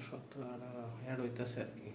শক্ত আর হেড হইতেছে আর কি।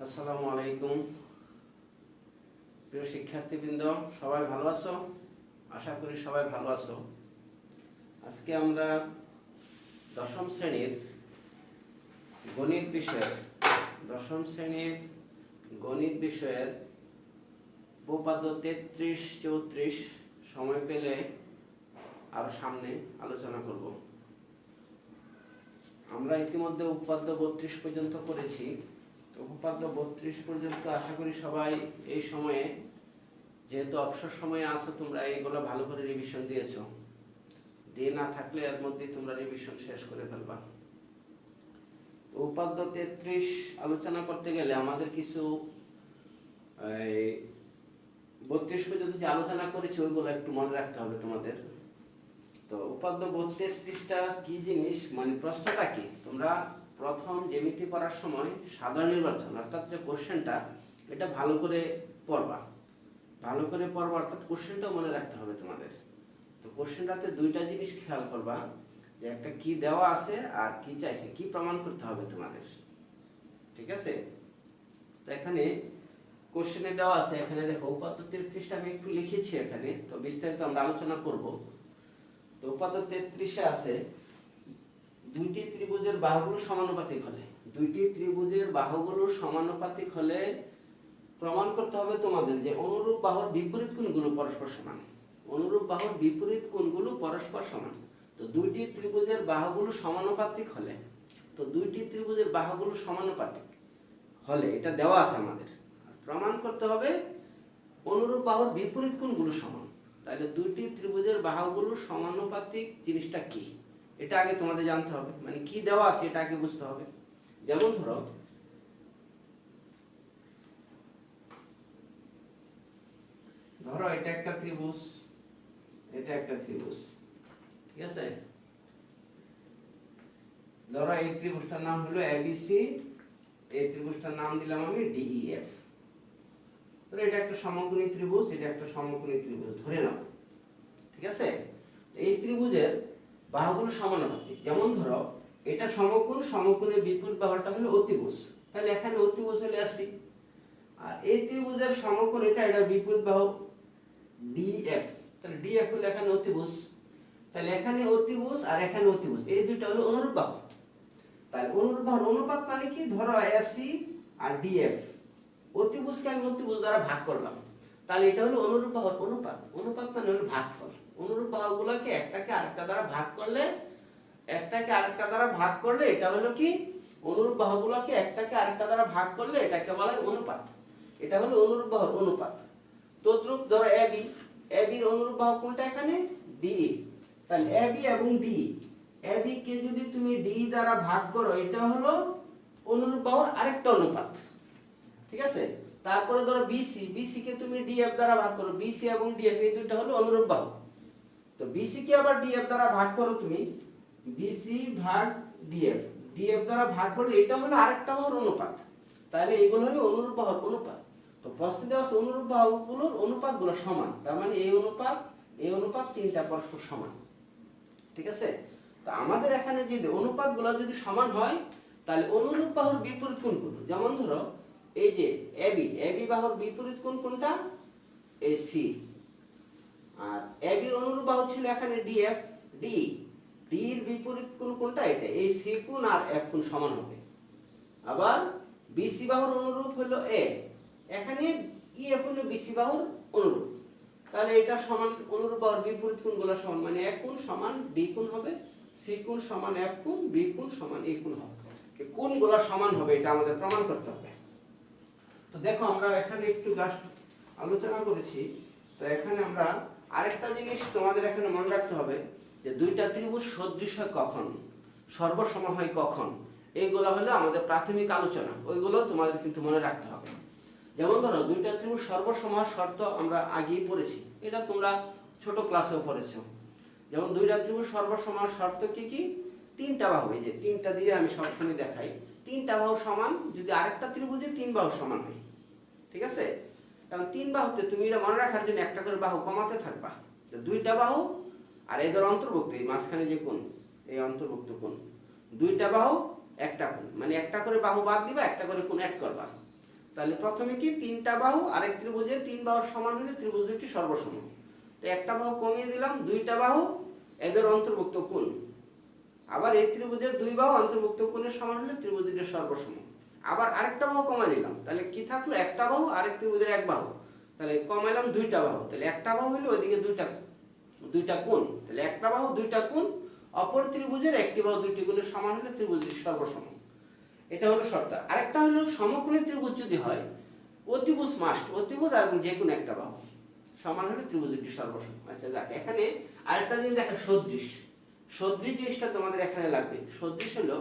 আসসালামু আলাইকুম প্রিয় শিক্ষার্থীবৃন্দ, সবাই ভালো আছো? আশা করি সবাই ভালো আছো। আজকে আমরা দশম শ্রেণীর গণিত বিষয়ের উপপাদ্য 33, 34 সময় পেলে আরো সামনে আলোচনা করব। আমরা ইতিমধ্যে উপপাদ্য 32 পর্যন্ত করেছি। উপপাদ্য 32 পর্যন্ত আশা করি সবাই এই সময়ে, যেহেতু অবসর সময়ে আছো, তোমরা এইগুলো ভালো করে রিভিশন দিয়েছো। দিয়ে না থাকলে এর মধ্যে তোমরা রিভিশন শেষ করে ফেলবা। উপপাদ্য 33 আলোচনা করতে গেলে আমাদের কিছু 32 পর্যন্ত যে আলোচনা করেছি ওইগুলো একটু মনে রাখতে হবে তোমাদের। তো উপপাদ্য 32টা কি জিনিস, মানে প্রশ্নটা কি, তোমরা প্রথম জ্যামিতি পড়ার সময় সাধারণ নির্বাচন অর্থাৎ যে কোশ্চেনটা, এটা ভালো করে পড়বা অর্থাৎ কোশ্চেনটাও মনে রাখতে হবে তোমাদের। তো কোশ্চেনটাতে দুইটা জিনিস খেয়াল করবা, যে একটা কি দেওয়া আছে আর কি চাইছে, কি প্রমাণ করতে হবে তোমাদের, ঠিক আছে? তো এখানে কোশ্চেনে দেওয়া আছে, এখানে দেখো উপপাদ্য 33টা আমি একটু লিখেছি এখানে, তো বিস্তারিত আমরা আলোচনা করব। তো উপপাদ্য 33-এ আছে দুইটি ত্রিভুজের বাহুগুলো সমানুপাতিক হলে প্রমাণ করতে হবে তোমাদের যে অনুরূপ বাহুর বিপরীত কোণগুলো পরস্পর সমান। তো দুইটি ত্রিভুজের বাহুগুলো সমানুপাতিক হলে এটা দেওয়া আছে আমাদের, প্রমাণ করতে হবে অনুরূপ বাহুর বিপরীত কোণগুলো সমান। তাহলে দুইটি ত্রিভুজের বাহুগুলো সমানুপাতিক জিনিসটা কি, এটা আগে তোমাদের জানতে হবে, মানে কি দেওয়া আছে এটা আগে বুঝতে হবে। যেমন ধরো এটা একটা ত্রিভুজ, ঠিক আছে? ধরো এই ত্রিভুজটার নাম হলো ABC, এই ত্রিভুজটার নাম দিলাম আমি DEF। ধরো এটা একটা সমকোণী ত্রিভুজ, ধরে নাও, ঠিক আছে? এই ত্রিভুজের বাহুগুলো সমানুপাতিক। যেমন ধরো এটা সমকোণের বিপরীত বাহুটা হলো অতিভুজ, তাহলে এখানে অতিভুজ হলো AC। আর এই ত্রিভুজের সমকোণ এটার বিপরীত বাহু DF, তাহলে DF হলো এখানে অতিভুজ। তাহলে এখানে অতিভুজ আর এখানে অতিভুজ, এই দুটো হলো অনুরূপ বাহু। তাহলে অনুরূপ বাহুর অনুপাত মানে কি, ধরো AC আর DF, অতিভুজকে আমি অতিভুজ দ্বারা ভাগ করলাম, তাহলে এটা হলো অনুরূপ বাহুর অনুপাত। অনুপাত মানে হলো ভাগফল। অনুরূপ বাহুগুলোকে একটাকে আরেকটা দ্বারা ভাগ করলে এটা হলো কি, অনুরূপ বাহুগুলোকে একটাকে আরেকটা দ্বারা ভাগ করলে এটাকে বলা হয় অনুপাত। এটা হলো অনুরূপ বাহুর অনুপাত। তদ্রূপ ধরো AB এর অনুরূপ বাহু কোনটা, এখানে DE। তাহলে AB এবং DE, AB কে যদি তুমি DE দ্বারা ভাগ করো, এটা হলো অনুরূপ বাহুর আরেকটা অনুপাত, ঠিক আছে? তারপরে ধরো বিসি, বিসি কে তুমি ডিএফ দ্বারা ভাগ করো, বিসি এবং ডিএফ এই দুইটা হলো অনুরূপ বাহু। তো বিসি কে আবার ডিএফ দ্বারা ভাগ করো তুমি, বিসি ভাগ ডিএফ, ডিএফ দ্বারা ভাগ করলে এটা হলো আরেকটা বাহুর অনুপাত। তাহলে এগুলো হলো অনুরূপ বাহুর অনুপাত। তো প্রশ্নে দেওয়া আছে অনুরূপ বাহুগুলোর অনুপাতগুলো সমান, তার মানে এই অনুপাত তিনটা পরস্পর সমান। ঠিক আছে? তো আমাদের এখানে যদি অনুপাতগুলো যদি সমান হয় তাহলে অনুরূপ বাহুর বিপরীত কোণ কোনটা? যেমন ধরো এই যে এবি, এবি বাহুর বিপরীত কোণ কোনটা? এসি। আর এবির অনুরূপ বাহু ছিল এখানে ডিএফ, ডি, ডি এর বিপরীত কোণ কোনটা? এটা। এই সি কোণ আর এফ কোণ সমান হবে। আবার বিসি বাহুর অনুরূপ হলো এ, এখানে ইএফ হলো বিসি বাহুর অনুরূপ। তাহলে এটা সমান, অনুরূপ বাহুর বিপরীত কোণগুলো সমান, মানে এ কোণ সমান ডি কোণ হবে, সি কোণ সমান এফ কোণ, বি কোণ সমান এ কোণ হবে। এই কোণগুলো সমান হবে, এটা আমাদের প্রমাণ করতে হবে। তো দেখো আমরা এখানে একটু জাস্ট আলোচনা করেছি। তো এখানে আমরা আরেকটা জিনিস তোমাদের এখানে মনে রাখতে হবে যে দুইটা ত্রিভুজ সদৃশ হয় কখন, সর্বসম হয় কখন, এইগুলো হলো আমাদের প্রাথমিক আলোচনা, ওইগুলো তোমাদের কিন্তু মনে রাখতে হবে। যেমন ধরো দুইটা ত্রিভুজ সর্বসম হওয়ার শর্ত আমরা আগেই পড়েছি, এটা তোমরা ছোট ক্লাসেও পড়েছো। যেমন দুইটা ত্রিভুজ সর্বসম হওয়ার শর্ত কি কি? তিনটা বাহু, এই যে তিনটা দিয়ে আমি সবসময় দেখাই, তিনটা বাহু সমান যদি আরেকটা ত্রিভুজে তিন বাহু সমান হয়। ঠিক আছে? কারণ তিন বাহুতে তুমি এটা মনে রাখার জন্য একটা করে বাহু কমাতে থাকবা। দুইটা বাহু আর এদের অন্তর্ভুক্ত, এই মাঝখানে যে কোণ, এই অন্তর্ভুক্ত কোণ, দুইটা বাহু একটা কোণ, মানে একটা করে বাহু বাদ দিবা, একটা করে কোণ অ্যাড করবা। তাহলে প্রথমে কি তিনটা বাহু আরেক ত্রিভুজে তিন বাহুর সমান হলে ত্রিভুজ দুটি সর্বসম। তো একটা বাহু কমিয়ে দিলাম, দুইটা বাহু এদের অন্তর্ভুক্ত কোণ। আবার এই ত্রিভুজের দুই বাহু অন্তর্ভুক্ত কোণের সমান হলে ত্রিভুজ দুটি সর্বসম। আবার আরেকটা বাহু কমাই দিলাম, তাহলে কি থাকলো? একটা বাহু আরেক ত্রিভুজের এক বাহু, তাহলে কমাইলাম দুইটা বাহু, তাহলে একটা বাহু হলো ওইদিকে দুইটা কোণ, তাহলে একটা বাহু দুইটা কোণ, অপর ত্রিভুজের একটি বাহু দুইটি কোণের সমান হলে ত্রিভুজ দুটি সর্বসম। এটা হলো শর্ত। আরেকটা হলো সমকোণী ত্রিভুজ যদি হয়, অতিভুজ মাস্ট, অতিভুজ আর যে কোনো একটা বাহু সমান হলে ত্রিভুজ দুটি সর্বসম। আচ্ছা দেখ, এখানে আরেকটা জিনিস দেখো, সদৃশ। সদৃশ জিনিসটা তোমাদের এখানে লাগবে। সদৃশ হলো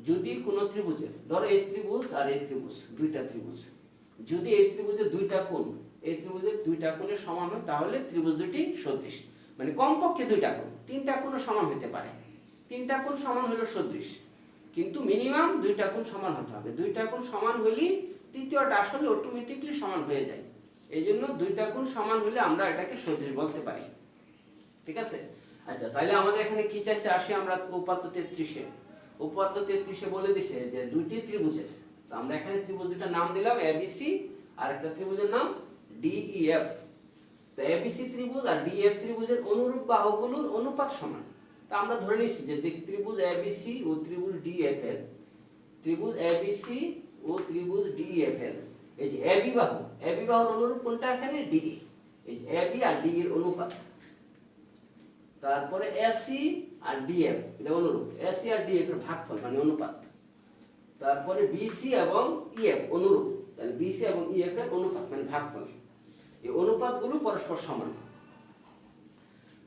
যদি কোন ত্রিভুজের, ধরো এই ত্রিভুজ আর এই ত্রিভুজ, দুইটা ত্রিভুজ, যদি এই ত্রিভুজের দুইটা কোণ এই ত্রিভুজের দুইটা কোণের সমান হয় তাহলে ত্রিভুজ দুটি সদৃশ। মানে কমপক্ষে দুইটা কোণ, তিনটা কোণ সমান হতে পারে, তিনটা কোণ সমান হলো সদৃশ, কিন্তু মিনিমাম দুইটা কোণ সমান হতে হবে। দুইটা কোণ সমান হলেই তৃতীয়টা আসলে অটোমেটিকলি সমান হয়ে যায়। এই জন্য দুইটা কোণ সমান হলে আমরা এটাকে সদৃশ বলতে পারি। ঠিক আছে? আচ্ছা, তাহলে আমাদের এখানে কি চাইছে? আসি আমরা উপাত্ত 33-এ। উপাত্ত 33-এ বলে দিছে যে দুইটি ত্রিভুজের, তো আমরা এখানে ত্রিভুজ দুটার নাম দিলাম এবিসি, আর একটা ত্রিভুজের নাম ডিইএফ। তো এবিসি ত্রিভুজ আর ডিইএফ ত্রিভুজের অনুরূপ বাহুগুলোর অনুপাত সমান। তা আমরা ধরে নিচ্ছি যে ত্রিভুজ এবিসি ও ত্রিভুজ ডিইএফ এর, ত্রিভুজ এবিসি ও ত্রিভুজ ডিইএফ এর এই যে এবি বাহুর অনুরূপ কোনটা? এখানে ডি। এই যে এবি আর ডি এর অনুপাত। তারপরে এসি আর ডিএফ এটা অনুরূপ, এসি আর ডিএফ এর ভাগফল মানে অনুপাত। তারপরে বিসি এবং ইএফ অনুরূপ, তাহলে বিসি এবং ইএফ এর অনুপাত মানে ভাগফল। এই অনুপাতগুলো পরস্পর সমান।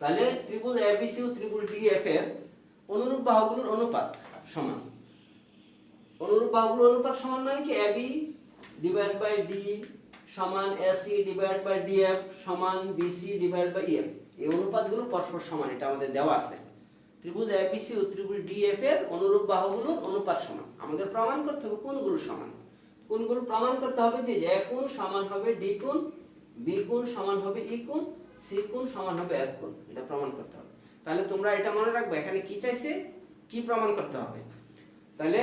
তাহলে ত্রিভুজ এবিসি ও ত্রিভুজ ডিএফ এর অনুরূপ বাহুগুলোর অনুপাত সমান। অনুরূপ বাহুগুলোর অনুপাত সমান মানে কি? এবি ডিভাইড বাই ডি সমান এসি ডিভাইড বাই ডিএফ সমান বিসি ডিভাইড বাই ইএফ। এই অনুপাতগুলো পরস্পর সমান, এটা আমাদের দেওয়া আছে। ত্রিভুজ এবিসি ও ত্রিভুজ ডিএফ এর অনুরূপ বাহুগুলোর অনুপাত সমান। আমাদের প্রমাণ করতে হবে কোনগুলো সমান। কোনগুলো প্রমাণ করতে হবে যে এ কোণ সমান হবে ডি কোণ, বি কোণ সমান হবে ই কোণ, সি কোণ সমান হবে এফ কোণ। এটা প্রমাণ করতে হবে। তাহলে তোমরা এটা মনে রাখবে এখানে কি চাইছে, কি প্রমাণ করতে হবে। তাহলে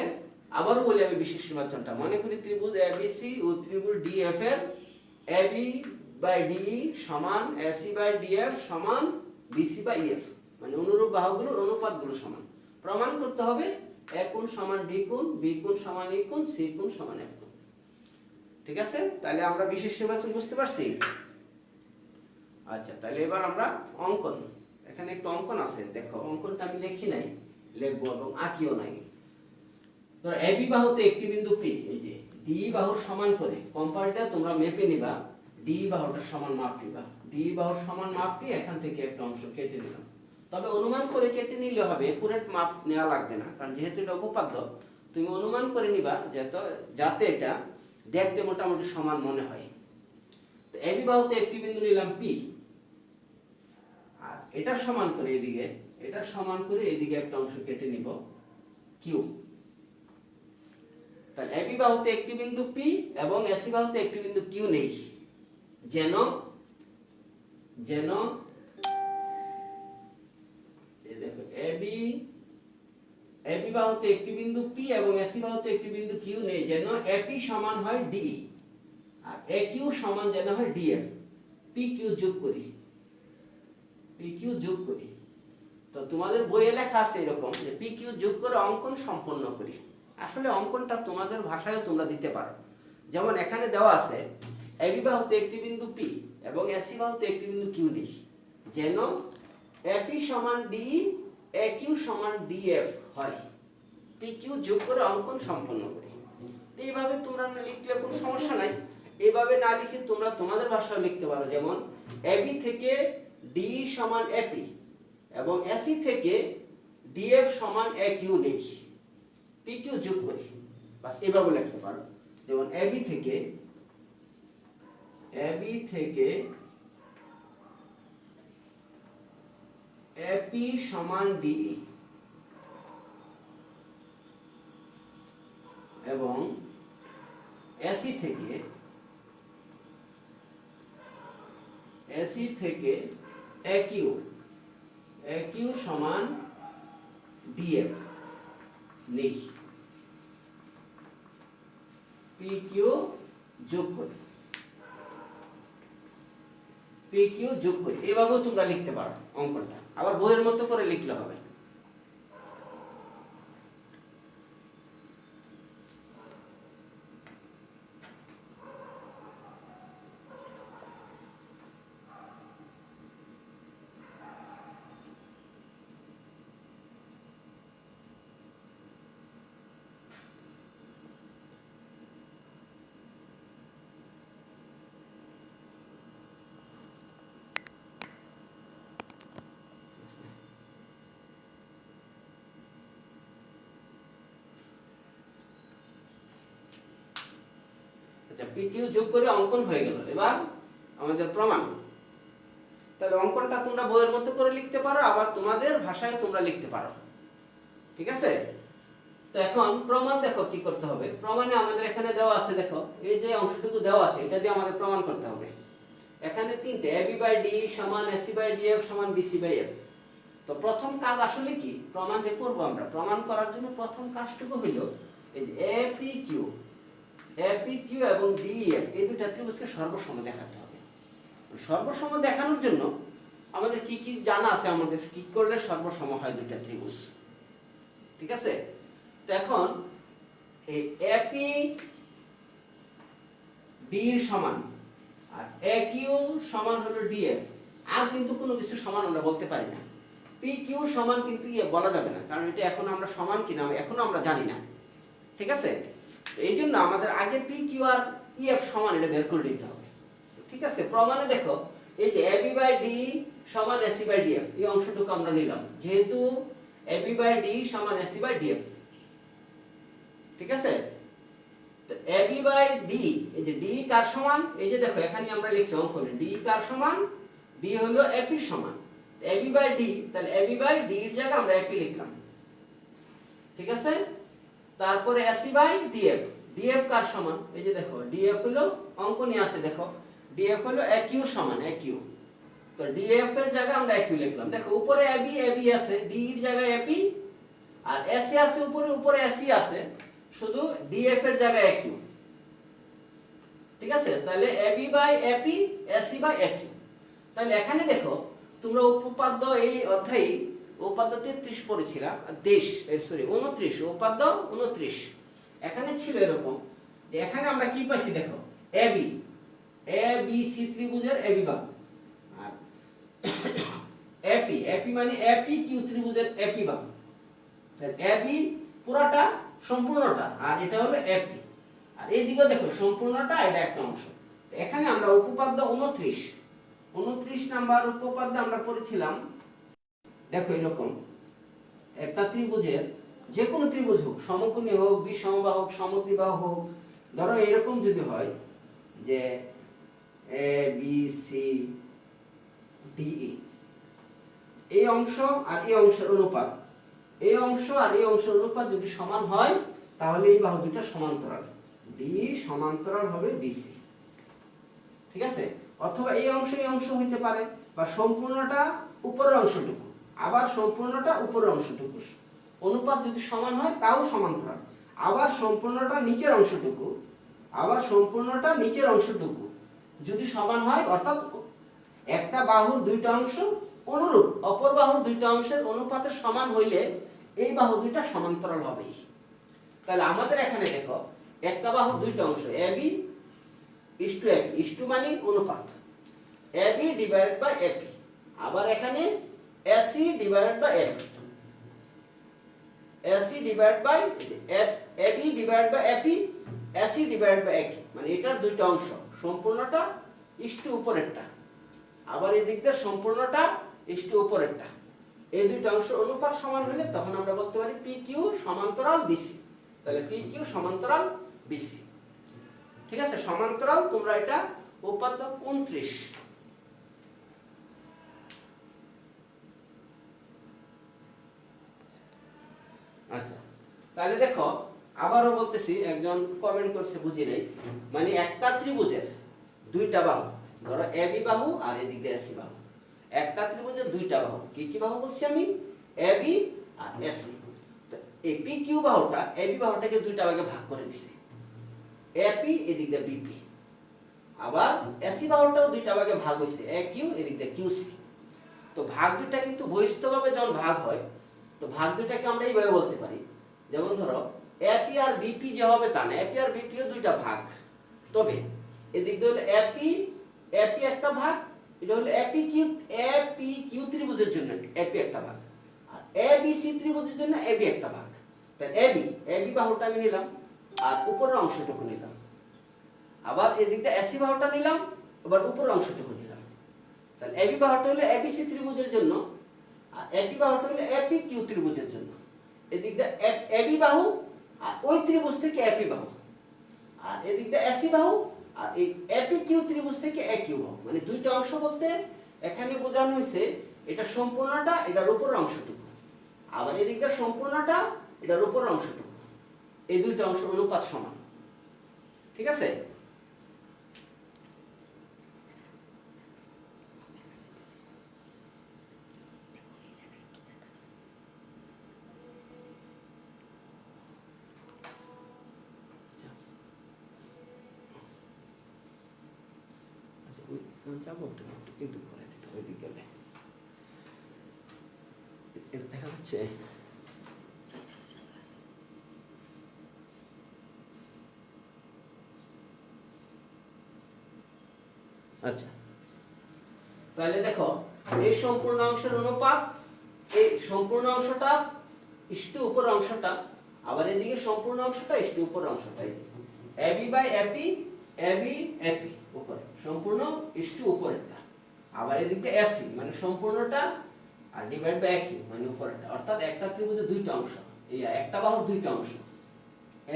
আবারও বলি আমি বিশেষ নির্বাচনটা, মনে করি ত্রিভুজ এবিসি ও ত্রিভুজ ডিএফ এর এবি বাই ডি সমান এসি বাই ডিএফ সমান বিসি বাই ইএফ, মানে অনুরূপ বাহুগুলোর অনুপাতগুলো সমান। প্রমাণ করতে হবে এ কোণ সমান ডি কোণ, বি কোণ সমান ই কোণ, সি কোণ সমান এফ কোণ। ঠিক আছে? তাহলে আমরা বিশেষ নির্বাচন বুঝতে পারছি। আচ্ছা, তাহলে এবার আমরা অঙ্কন, এখানে একটু অঙ্কন আছে, দেখো অঙ্কনটা আমি লিখি নাই, লিখবো এবং আঁকিও নাই। ধরো এবি বাহুতে একটি বিন্দু পি, এই যে ডি বাহুর সমান করে কম্পারিটা তোমরা মেপে নিবা, ডি বাহুটার সমান মাপ নিবা, ডি বাহুর সমান মাপ নিয়ে এখান থেকে একটা অংশ কেটে নিলাম। তবে অনুমান করে কেটে নিলে হবে, একুরেট মাপ নেওয়া লাগবে না, কারণ যেহেতু এটা উপপাদ্য তুমি অনুমান করে নিবা যাতে এটা দেখতে মোটামুটি সমান মনে হয়। তো এবি বাহুতে একটি বিন্দু নিলাম পি, আর এটা সমান করে এদিকে, এটা সমান করে এদিকে একটা অংশ কেটে নিব কিউ। তাহলে এবি বাহুতে একটি বিন্দু পি এবং এসি বাহুতে একটি বিন্দু কিউ নেই, যেন যেন দেখো এবি বাহুতে একটি বিন্দু পি এবং এসি বাহুতে একটি বিন্দু কিউ নেই, যেন এপি সমান হয় ডি আর এ কিউ সমান যেন হয় ডিএফ। পি কিউ যোগ করি, পি কিউ যোগ করি। তো তোমাদের বইয়ে লেখা আছে এরকম যে পি কিউ যোগ করে অঙ্কন সম্পন্ন করি। আসলে অঙ্কনটা তোমাদের ভাষায়ও তোমরা দিতে পারো। যেমন এখানে দেওয়া আছে এবি বাহুতে একটি বিন্দু পি এবং এসি বাহুতে একটি বিন্দু কিউ নেই, যেন এপি সমান ডি এ কিউ সমান ডিএফ হয়। পি কিউ যোগ করে অঙ্কন সম্পন্ন করি। এইভাবে তোমরা লিখলে কোনো সমস্যা নাই। এইভাবে না লিখে তোমরা তোমাদের ভাষায় লিখতে পারো, যেমন এবি থেকে ডি সমান এপি এবং এসি থেকে ডিএফ সমান এ কিউ নেই, পি কিউ যোগ করি। বাস এইভাবে লিখতে পারো। যেমন এবি থেকে এপি সমান ডিই এবং এসি থেকে এ কিউ সমান ডিএফ নেই, পি কিউ যোগ করি, পি কিউ যোগ করি। এভাবেও তোমরা লিখতে পারো অঙ্কনটা, আবার বইয়ের মতো করে লিখলে হবে। আচ্ছা, পি কিউ যোগ করে অঙ্কন হয়ে গেল। এবার আমাদের প্রমাণ। তাহলে অঙ্কনটা তোমরা বইয়ের মতো করে লিখতে পারো, আবার তোমাদের ভাষায় তোমরা লিখতে পারো। ঠিক আছে? তো এখন প্রমাণ দেখো কি করতে হবে। প্রমাণে আমাদের এখানে দেওয়া আছে, দেখো এই যে অংশটুকু দেওয়া আছে, এটা দিয়ে আমাদের প্রমাণ করতে হবে। এখানে তিনটে এবি বাই ডি সমান এসি বাই ডিএফ সমান বিসি বাই এফ। তো প্রথম কাজ আসলে কি, প্রমাণ যে করব আমরা, প্রমাণ করার জন্য প্রথম কাজটুকু হলো এই যে এপি কিউ এবং ডিএফ এই দুটো ত্রিভুজকে সর্বসম দেখাতে হবে। সর্বসম দেখানোর জন্য আমাদের কি কি জানা আছে, আমাদের কি করলে সর্বসম হয় দুটো ত্রিভুজ। ঠিক আছে? তো এখন এই এপি ডি এর সমান আর এ কিউ সমান হলো ডিএফ, আর কিন্তু কোনো কিছু সমান আমরা বলতে পারি না। পি কিউ সমান কিন্তু বলা যাবে না, কারণ এটা এখন আমরা সমান কিনা এখনো আমরা জানি না। ঠিক আছে? এই জন্য আমাদের আগে পি কিউ আর ইএফ সমান এটা বের করে নিতে হবে। ঠিক আছে? প্রমাণে দেখো এই যে এবি বাই ডি সমান এসি বাই ডিএফ, এই অংশটুকু আমরা নিলাম, যেহেতু এবি বাই ডি সমান এসি বাই ডিএফ। ঠিক আছে? তো এবি বাই ডি, এই যে ডি কার সমান, এই যে দেখো এখানে আমরা লিখছি অঙ্কনে ডি কার সমান, ডি হলো এপি এর সমান। এবি বাই ডি, তাহলে এবি বাই ডি এর জায়গায় আমরা এপি লিখলাম। ঠিক আছে? তারপরে এসি বাই ডিএফ, ডিএফ কার সমান, এই যে দেখো ডিএফ হলো অঙ্কনে আছে, দেখো ডিএফ হলো এ কিউ সমান এ কিউ। তো ডিএফ এর জায়গায় আমরা এ কিউ লিখলাম। দেখো উপরে এবি আছে, ডি এর জায়গায় এপি, আর এসি আছে উপরে এসি আছে, শুধু ডিএফ এর জায়গায় এ কিউ। ঠিক আছে? তাহলে AB by AP AC by A Q. তাহলে এখানে দেখো তোমরা উপপাদ্য এই অধ্যায়ে উপপাদ্য 33 পড়েছিলাম, 29 উপপাদ্য 29। এখানে ছিল এরকম যে এখানে আমরা কি পাইছি, দেখো এবি এবিসি ত্রিভুজের এবি বাহু, আর এপি মানে এপি কিউ ত্রিভুজের এপি বাহু। তাহলে এবি পুরোটা সম্পূর্ণটা, আর এটা হলো এপি, আর এইদিকে দেখো সম্পূর্ণটা, এটা একটা অংশ। এখানে আমরা উপপাদ্য 29 নাম্বার উপপাদ্য আমরা পড়েছিলাম। দেখো এরকম একটা ত্রিভুজের, যে কোনো ত্রিভুজ হোক, সমকোণী হোক, বিষমবাহু হোক, সমদ্বিবাহু হোক, ধরো এরকম যদি হয় যে এ বি সি ডি ই, এই অংশ আর এই অংশের অনুপাত, এই অংশ আর এই অংশের অনুপাত যদি সমান হয় তাহলে এই বাহু দুটো সমান্তরাল, ডি সমান্তরাল হবে বিসি। ঠিক আছে, অথবা এই অংশ হইতে পারে, বা সম্পূর্ণটা উপরের অংশটুকু আবার সম্পূর্ণটা উপরের অংশটুকু অনুপাত যদি সমান হয় তাও সমান্তরাল, আবার সম্পূর্ণটা নিচের অংশটুকু আবার সম্পূর্ণটা নিচের অংশটুকু যদি সমান হয়, অর্থাৎ একটা বাহুর দুইটা অংশ অনুরূপ অপর বাহুর দুইটা অংশের অনুপাতের সমান হইলে এই বাহু দুইটা সমান্তরাল হবেই। তাহলে আমাদের এখানে দেখো একটা বাহুর দুইটা অংশ এবি ইসটু এবি, ইসটু মানে অনুপাত, এবি ডিভাইডেড বাই এপি, আবার এখানে AC divided by AP, AC divided by AB divided by AP, AC divided by AP, মানে এটার দুইটা অংশ সম্পূর্ণটা ইসটু উপরেরটা, আবার এই দিক দিয়ে সম্পূর্ণটা ইসটু উপরেরটা, এই দুইটা অংশ অনুপাত সমান হলে তখন আমরা বলতে পারি পি কিউ সমান্তরাল বিসি। তাহলে পি কিউ সমান্তরাল বিসি। ঠিক আছে, সমান্তরাল তোমরা এটা উপাত্ত 29। আচ্ছা, তাহলে দেখো আবারও বলতেছি, একজন কমেন্ট করছে বুঝি নাই, মানে একটা ত্রিভুজের দুইটা বাহু, ধরো এবি বাহু আর এদিক দিয়ে এসি বাহু, একটা ত্রিভুজের দুইটা বাহু, কি কি বাহু বলছি আমি, এবি আর এসি। তো এই পি কিউ বাহুটা এবি বাহুটাকে দুইটা ভাগে ভাগ করে দিছে, এপি এদিক দিয়ে বিপি, আবার এসি বাহুটাও দুইটা ভাগে ভাগ হইছে, এ কিউ এদিক দিয়ে কিউসি। তো ভাগ দুইটা কিন্তু বহিস্থভাবে যখন ভাগ হয়, তো ভাগ দুইটাকে আমরা এইভাবে বলতে পারি, যেমন ধরো এপি আর বিপি যে হবে তা না, এপি আর বিপিও দুইটা ভাগ, তবে এদিক দিয়ে হলো এপি এপি একটা ভাগ, এটা হলো এপি কিউ ত্রিভুজের জন্য এপি একটা ভাগ, আর এবিসি ত্রিভুজের জন্য এবি একটা ভাগ। তাহলে এবি বাহুটা আমি নিলাম আর উপরের অংশটুকু নিলাম, আবার এদিক দিয়ে এসি বাহুটা নিলাম, আবার উপরের অংশটুকু নিলাম। তাহলে এবি বাহুটা হলো এবিসি ত্রিভুজের জন্য, আর এপি বাহুটা হলো এপি কিউ ত্রিভুজের জন্য। এদিক দিয়ে এবি বাহু আর ওই ত্রিভুজ থেকে এপি বাহু, আর এদিক দিয়ে এসি বাহু আর এই এপি কিউ ত্রিভুজ থেকে এ কিউ বাহু, মানে দুইটা অংশ বলতে এখানে বোঝানো হয়েছে এটা সম্পূর্ণটা এটার উপরের অংশটুকু, আবার এদিক দিয়ে সম্পূর্ণটা এটার উপরের অংশটুকু, এই দুইটা অংশ অনুপাত সমান। ঠিক আছে, যাবো কিন্তু করে দিতে ওইদিক গেলে এটা দেখা যাচ্ছে। আচ্ছা, তাহলে দেখো এই সম্পূর্ণ অংশের অনুপাত, এই সম্পূর্ণ অংশটা ইস্টু উপর অংশটা, আবার এদিকে সম্পূর্ণ অংশটা ইস্টু উপর অংশটা, AB by AP, AB AP উপরে সম্পূর্ণ ইস্টু উপরেরটা, আবার এদিকে এসি মানে সম্পূর্ণটা আর ডিভাইড বাই একি মানে উপরেরটা, অর্থাৎ একটা ত্রিভুজের দুইটা অংশ, এই একটা বাহুর দুইটা অংশ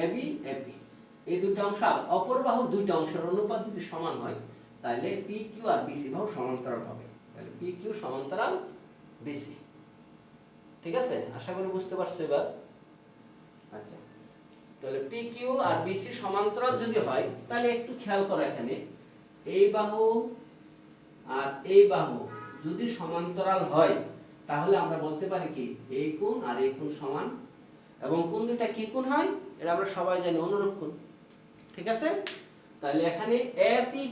এবি এপি, এই দুইটা অংশ অপর বাহুর দুইটা অংশের অনুপাত যদি সমান হয় তাহলে পি কিউ আর বিসি বাহু সমান্তরাল হবে। তাহলে পি কিউ সমান্তরাল বিসি। ঠিক আছে, আশা করি বুঝতে পারছো এবার। আচ্ছা, তাহলে পি কিউ আর বিসি সমান্তরাল যদি হয় তাহলে একটু খেয়াল করো, এখানে এই বাহু আর এই বাহু যদি সমান্তরাল হয় তাহলে আমরা বলতে পারি কি এই কোণ আর এই কোণ সমান, এবং কোণ দুটো কি কোণ হয় এটা আমরা সবাই জানি, অনুরূপ কোণ। ঠিক আছে, তাহলে এখানে এপি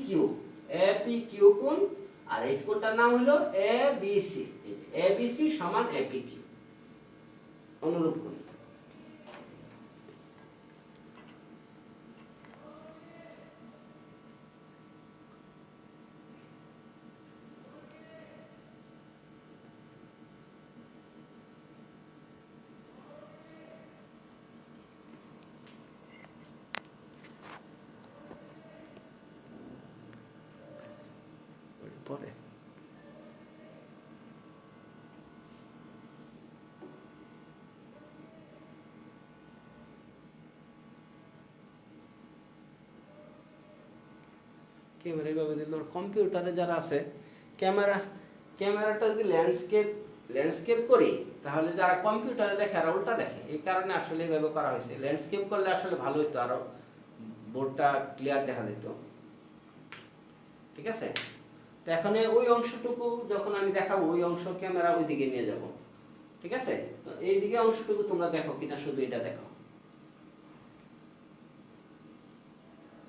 কিউ কোণ আর এই কোণটার নাম হলো এবিসি, এই যে এবিসি সমান এপি কিউ, অনুরূপ কোণ। পরে ক্যামেরা এইভাবে দিলে কম্পিউটারে যারা আছে ক্যামেরাটা যদি ল্যান্ডস্কেপ করি তাহলে যারা কম্পিউটারে দেখে আর উল্টা দেখে, এই কারণে আসলে এইভাবে করা হয়েছে। ল্যান্ডস্কেপ করলে আসলে ভালো হতো, আরো বোর্ডটা ক্লিয়ার দেখা যেত। ঠিক আছে, তো এখন ওই অংশটুকু যখন আমি দেখাবো ওই অংশ ক্যামেরা ওই দিকে নিয়ে যাব। ঠিক আছে, তো এই দিকে অংশটুকু তোমরা দেখো কিনা, শুধু এটা দেখো।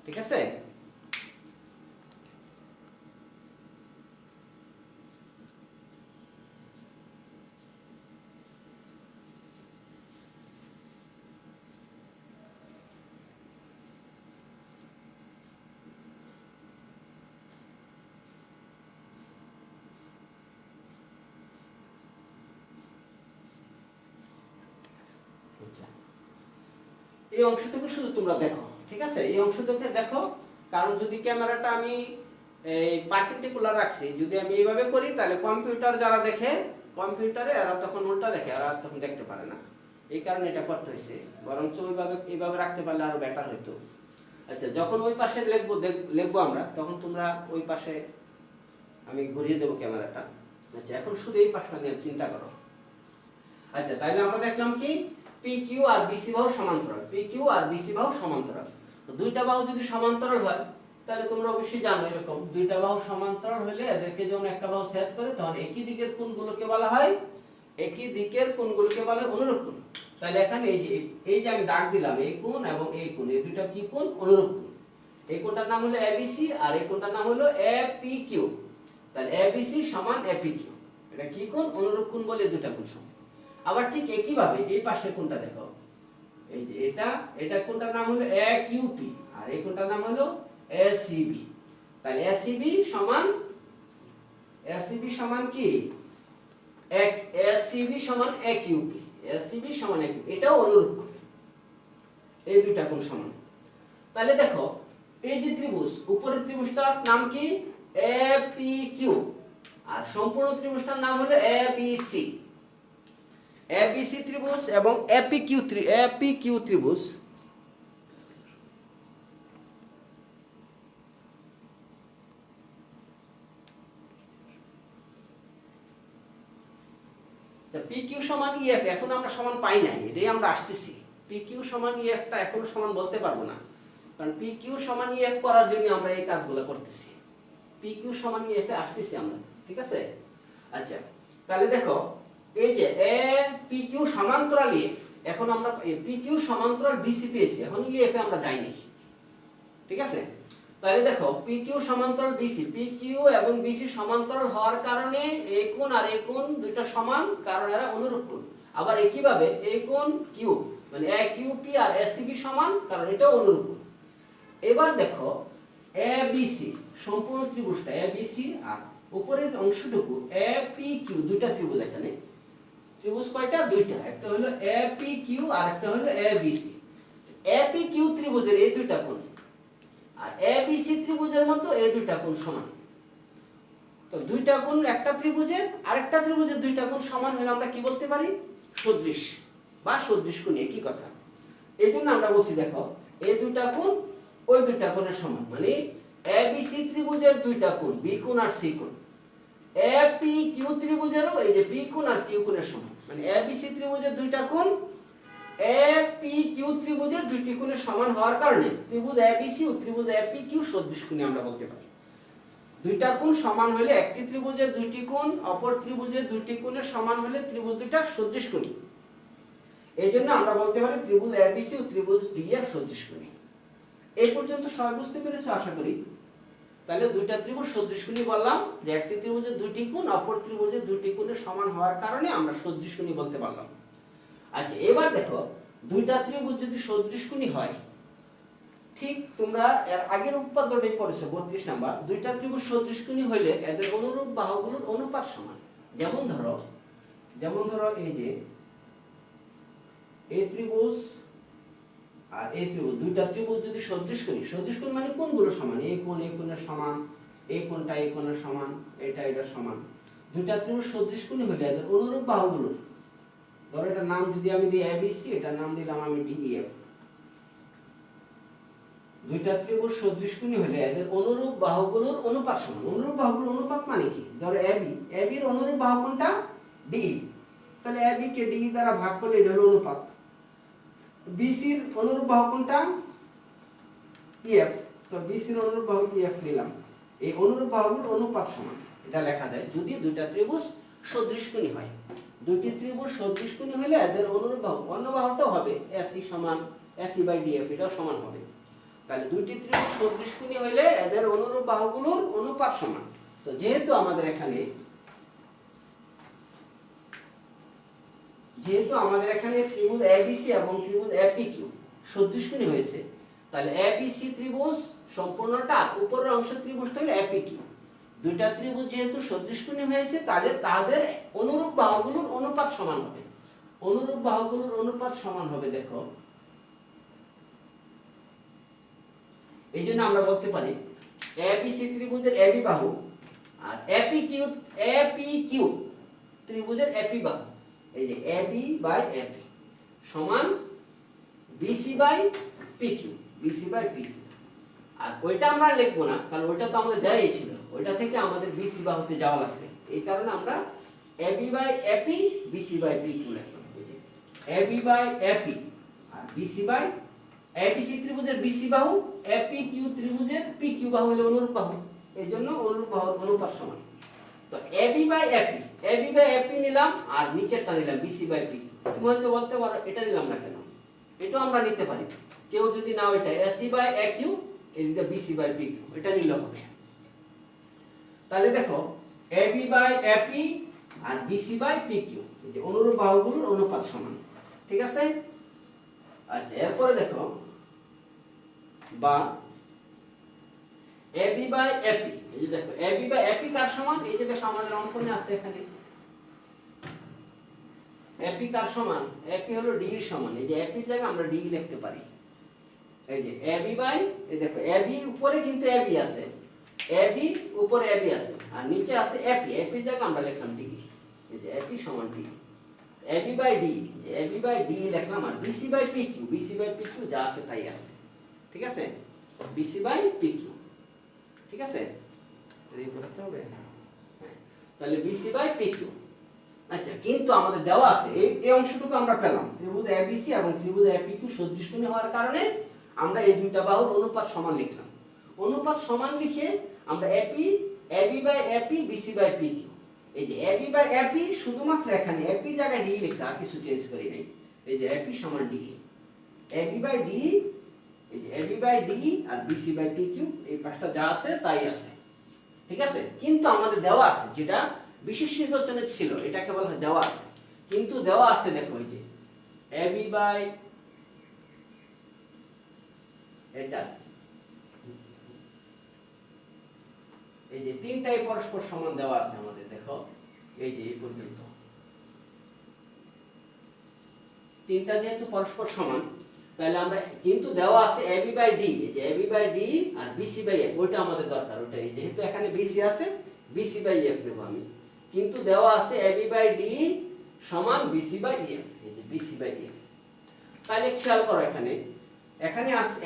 ঠিক আছে, এই অংশটুকু শুধু তোমরা দেখো। ঠিক আছে, এই অংশটুকু দেখো, কারণ যদি ক্যামেরাটা আমি এই পার্টিকুলার রাখছি, যদি আমি এইভাবে করি তাহলে কম্পিউটার যারা দেখে কম্পিউটারে এরা তখন উল্টা দেখে, এরা তখন দেখতে পারে না। এই কারণে এটা করতে হয়েছে, বরঞ্চ এইভাবে রাখতে পারলে আরো বেটার হতো। আচ্ছা, যখন ওই পাশে লিখবো আমরা, তখন তোমরা ওই পাশে আমি ঘুরিয়ে দেবো ক্যামেরাটা। আচ্ছা, এখন শুধু এই পাশটা নিয়ে চিন্তা করো। আচ্ছা, তাহলে আমরা দেখলাম কি PQ আর BC বাহু সমান্তরাল, PQ আর BC বাহু সমান্তরাল। তো দুইটা বাহু যদি সমান্তরাল হয় তাহলে তোমরা অবশ্যই জানো এরকম দুইটা বাহু সমান্তরাল হলে এদেরকে যখন একটা বাহু ছেদ করে তখন একই দিকের কোণগুলোকে বলা হয় অনুরূপ কোণ। তাহলে এখানে এই যে আমি দাগ দিলাম, এই কোণ এবং এই কোণ, এই দুইটা কি কোণ? অনুরূপ কোণ। এই কোণটার নাম হলো ABC আর এই কোণটার নাম হলো APQ। তাহলে ABC সমান APQ, এটা কি কোণ? অনুরূপ কোণ বলে দুইটা কোণ সমান। আবার ঠিক একই ভাবে এই পাশের কোণটা দেখো, এই যে এটা কোণটার নাম হলো AQP আর এই কোণটার নাম হলো ACB। তাহলে ACB সমান কি? ACB সমান AQP, ACB সমান AQP, এটাও অনুরূপ কোণ, এই দুইটা কোণ সমান। তাহলে দেখো এই যে ত্রিভুজ, উপরের ত্রিভুজটার নাম কি? APQ আর সম্পূর্ণ ত্রিভুজটার নাম হলো ABC। ABC ত্রিভুজ এবং APQ ত্রিভুজ PQ সমান EF এখন আমরা সমান পাই নাই, এটাই আমরা আসতেছি। PQ সমান EF টা এখনো সমান বলতে পারবো না, কারণ PQ সমান EF করার জন্য আমরা এই কাজগুলো করতেছি। PQ সমান EF এ আসতেছি আমরা। ঠিক আছে, আচ্ছা তাহলে দেখো এই যে APQ সমান্তরাল EF, এখন আমরা PQ সমান্তরাল BC পেয়েছি, এখন EF এ আমরা যাইনি। ঠিক আছে, তাহলে দেখো PQ সমান্তরাল BC, PQ এবং BC সমান্তরাল হওয়ার কারণে এই কোণ আর এই কোণ দুইটা সমান, কারণ এরা অনুরূপ কোণ। আবার একই ভাবে এই কোণ Q মানে AQP আর ACB সমান, কারণ এটাও অনুরূপ কোণ। এবার দেখো ABC সম্পূর্ণ ত্রিভুজটা ABC আর উপরের অংশটুকু APQ, দুইটা ত্রিভুজ এখানে। ত্রিভুজ কয়টা? দুইটা, একটা হলো APQ আর একটা হলো ABC। APQ ত্রিভুজের এই দুইটা কোণ আর ABC ত্রিভুজের মতো এই দুইটা কোণ সমান। তো দুইটা কোণ একটা ত্রিভুজের আরেকটা ত্রিভুজের দুইটা কোণ সমান হলে আমরা কি বলতে পারি? সদৃশ বা সদৃশ কোণ, একই কথা। এইজন্য আমরা বলছি দেখো এই দুইটা কোণ ওই দুইটা কোণের সমান, মানে ABC ত্রিভুজের দুইটা কোণ B কোণ আর C কোণ, APQ ত্রিভুজেরও এই যে B কোণ আর Q কোণের সমান, মানে ABC ত্রিভুজের দুইটা কোণ APQ ত্রিভুজের দুইটি কোণের সমান হওয়ার কারণে ত্রিভুজ ABC ও ত্রিভুজ APQ সদৃশ কোণী আমরা বলতে পারি। দুইটা কোণ সমান হলে একটি ত্রিভুজের দুইটি কোণ অপর ত্রিভুজের দুইটি কোণের সমান হলে ত্রিভুজ দুইটা সদৃশ কোণী। এইজন্য আমরা বলতে পারি ত্রিভুজ ABC ও ত্রিভুজ DF সদৃশ কোণী। এই পর্যন্ত সবাই বুঝতে পেরেছো আশা করি। তাহলে দুইটা ত্রিভুজ সদৃশ কোণী বললাম যে একটি ত্রিভুজের দুইটি কোণ অপর ত্রিভুজের দুইটি কোণের সমান হওয়ার কারণে আমরা সদৃশ কোণী বলতে পারলাম। আচ্ছা, এবার দেখো দুইটা ত্রিভুজ যদি সদৃশ কোণী হয়, ঠিক তোমরা এর আগের উৎপাদ্যটাই পড়েছো 32 নাম্বার, দুইটা ত্রিভুজ সদৃশ কোণী হইলে এদের অনুরূপ বাহুগুলোর অনুপাত সমান। যেমন ধরো এই যে এই ত্রিভুজ আর এই ত্রিভুজ, দুইটা ত্রিভুজ যদি সদৃশ কোণ মানে কোণগুলো সমান, এই কোণের সমান, এই কোণটা এই কোণের সমান, এটার সমান। দুইটা ত্রিভুজ সদৃশ কোণী হলে এদের অনুরূপ বাহুগুলো, ধরো এটার নাম যদি আমি দিই ABC, এটার নাম দিলাম আমি DEF। দুইটা ত্রিভুজ সদৃশকোণী হলে এদের অনুরূপ বাহুগুলোর অনুপাত সমান। অনুরূপ বাহুগুলোর অনুপাত মানে কি? ধরো এবি, এর অনুরূপ বাহু কোনটা? ডিই। তাহলে এবি কে ডিই দ্বারা ভাগ করলে এটা হলো অনুপাত। বিসির অনুরূপ বাহু কোনটা? ইএফ। তো বিসির অনুরূপ বাহু ইএফ নিলাম। এই অনুরূপ বাহুগুলোর অনুপাত সমান, এটা লেখা যায় যদি দুইটা ত্রিভুজ সদৃশকোণী হয়। দুটি ত্রিভুজ সদৃশকোণী হলে এদের অনুরূপ বাহু, অন্য বাহুটাও হবে এসি সমান এসি বাই ডিএফ, এটাও সমান হবে। তাহলে দুটি ত্রিভুজ সদৃশকোণী হলে এদের অনুরূপ বাহুগুলোর অনুপাত সমান। তো যেহেতু আমাদের এখানে ত্রিভুজ এবিসি এবং ত্রিভুজ এপিকিউ সদৃশকোণী হয়েছে, তাহলে এবিসি ত্রিভুজ সম্পূর্ণটা উপরের অংশ ত্রিভুজটা হলো এপিকিউ। দুইটা ত্রিভুজ যেহেতু সদৃশকোণী হয়েছে, তাহলে তাদের অনুরূপ বাহুগুলোর অনুপাত সমান হবে। অনুরূপ বাহুগুলোর অনুপাত সমান হবে, দেখো এই জন্য আমরা বলতে পারি এবিসি ত্রিভুজের এবি বাহু আর এপিকিউ ত্রিভুজের এপি বাহু, এই যে এবি বাই এপি সমান BC by PQ, BC by PQ. আর ওইটা আমরা লিখবো না, কারণ ওইটা তো আমাদের দেয়াই ছিল, ওইটা থেকে আমাদের বিসি বাহুতে যাওয়া লাগবে। এই কারণে আমরা AB by AP BC by PQ লিখলাম। এই যে এবি বাই এপি আর বিসি বাই এবিসি ত্রিভুজের বিসি বাহু, এপিকিউ ত্রিভুজের পিকিউ বাহু হলো অনুরূপ বাহু, এই জন্য অনুরূপ বাহুর অনুপাত সমান। তো এবি বাই এপি নিলাম আর নিচেরটা নিলাম বিসি বাই পিকিউ। তুমি হয়তো বলতে পারো এটা নিলাম না কেন, এটা আমরা নিতে পারি। কেউ যদি নাও এটা এসি বাই একিউ, এদিকে বিসি বাই পিকিউ, এটা নিলে হবে। তাহলে দেখো এবি বাই এপি আর বিসি বাই পিকিউ, এই যে অনুরূপ বাহুগুলোর অনুপাত সমান, ঠিক আছে? আচ্ছা, এরপরে দেখো বা এবি বাই এপি, এই যে দেখো এবি বাই এপি কার সমান? এই যে দেখো আমাদের অঙ্কনে আছে এখানে এপি কার সমান? এপি হলো ডি এর সমান। এই যে এপির জায়গায় আমরা ডি লিখতে পারি। এই যে এবি বাই, এই দেখো এবি উপরে কিন্তু এবি আছে, এবি উপরে এবি আছে আর নিচে আছে এপি, এপির জায়গায় আমরা লিখলাম ডি। এই যে এপি সমান ডি, এবি বাই ডি, যে এবি বাই ডি লিখলাম আর BC by PQ, BC by PQ যা আছে তাই আছে, ঠিক আছে? বিসি বাই পিকিউ, ঠিক আছে? এই করতে হবে, তাহলে বিসি বাই পিকিউ। আচ্ছা, কিন্তু আমাদের দেওয়া আছে এই অংশটুকু আমরা পেলাম ত্রিভুজ এবিসি এবং ত্রিভুজ এপিকিউ সদৃশকোণী হওয়ার কারণে আমরা এই দুইটা বাহুর অনুপাত সমান লিখলাম। অনুপাত সমান লিখে আমরা AB by AP BC by PQ, এই যে এবি বাই এপি শুধুমাত্র এখানে এপির জায়গায় ডি লিখছে, আর কিছু চেঞ্জ করি নাই। এই যে এপি সমান ডি, এবি বাই ডি, এই যে এবি বাই ডি আর বিসি বাই পিকিউ, এই পাঁচটা যা আছে তাই আছে, ঠিক আছে? কিন্তু আমাদের দেওয়া আছে, যেটা বিশেষ নির্বাচনে ছিল, এটাকে বলা হয় দেওয়া আছে। কিন্তু দেওয়া আছে দেখো এই যে এবি বাই এটা, এই যে তিনটাই পরস্পর সমান দেওয়া আছে আমাদের, দেখো এই যে এই পর্যন্ত তিনটা যেহেতু পরস্পর সমান, তাহলে আমরা কিন্তু দেওয়া আছে এবি বাই ডি, এই যে এবি বাই ডি আর বিসি বাই এফ, ওইটা আমাদের দরকার। ওইটা যেহেতু এখানে বিসি আছে, বিসি বাই এফ নেব আমি। কিন্তু দেওয়া আছে এবি বাই ডি সমান বিসি বাই এফ, এই যে বিসি বাই এফ। তাহলে খেয়াল করো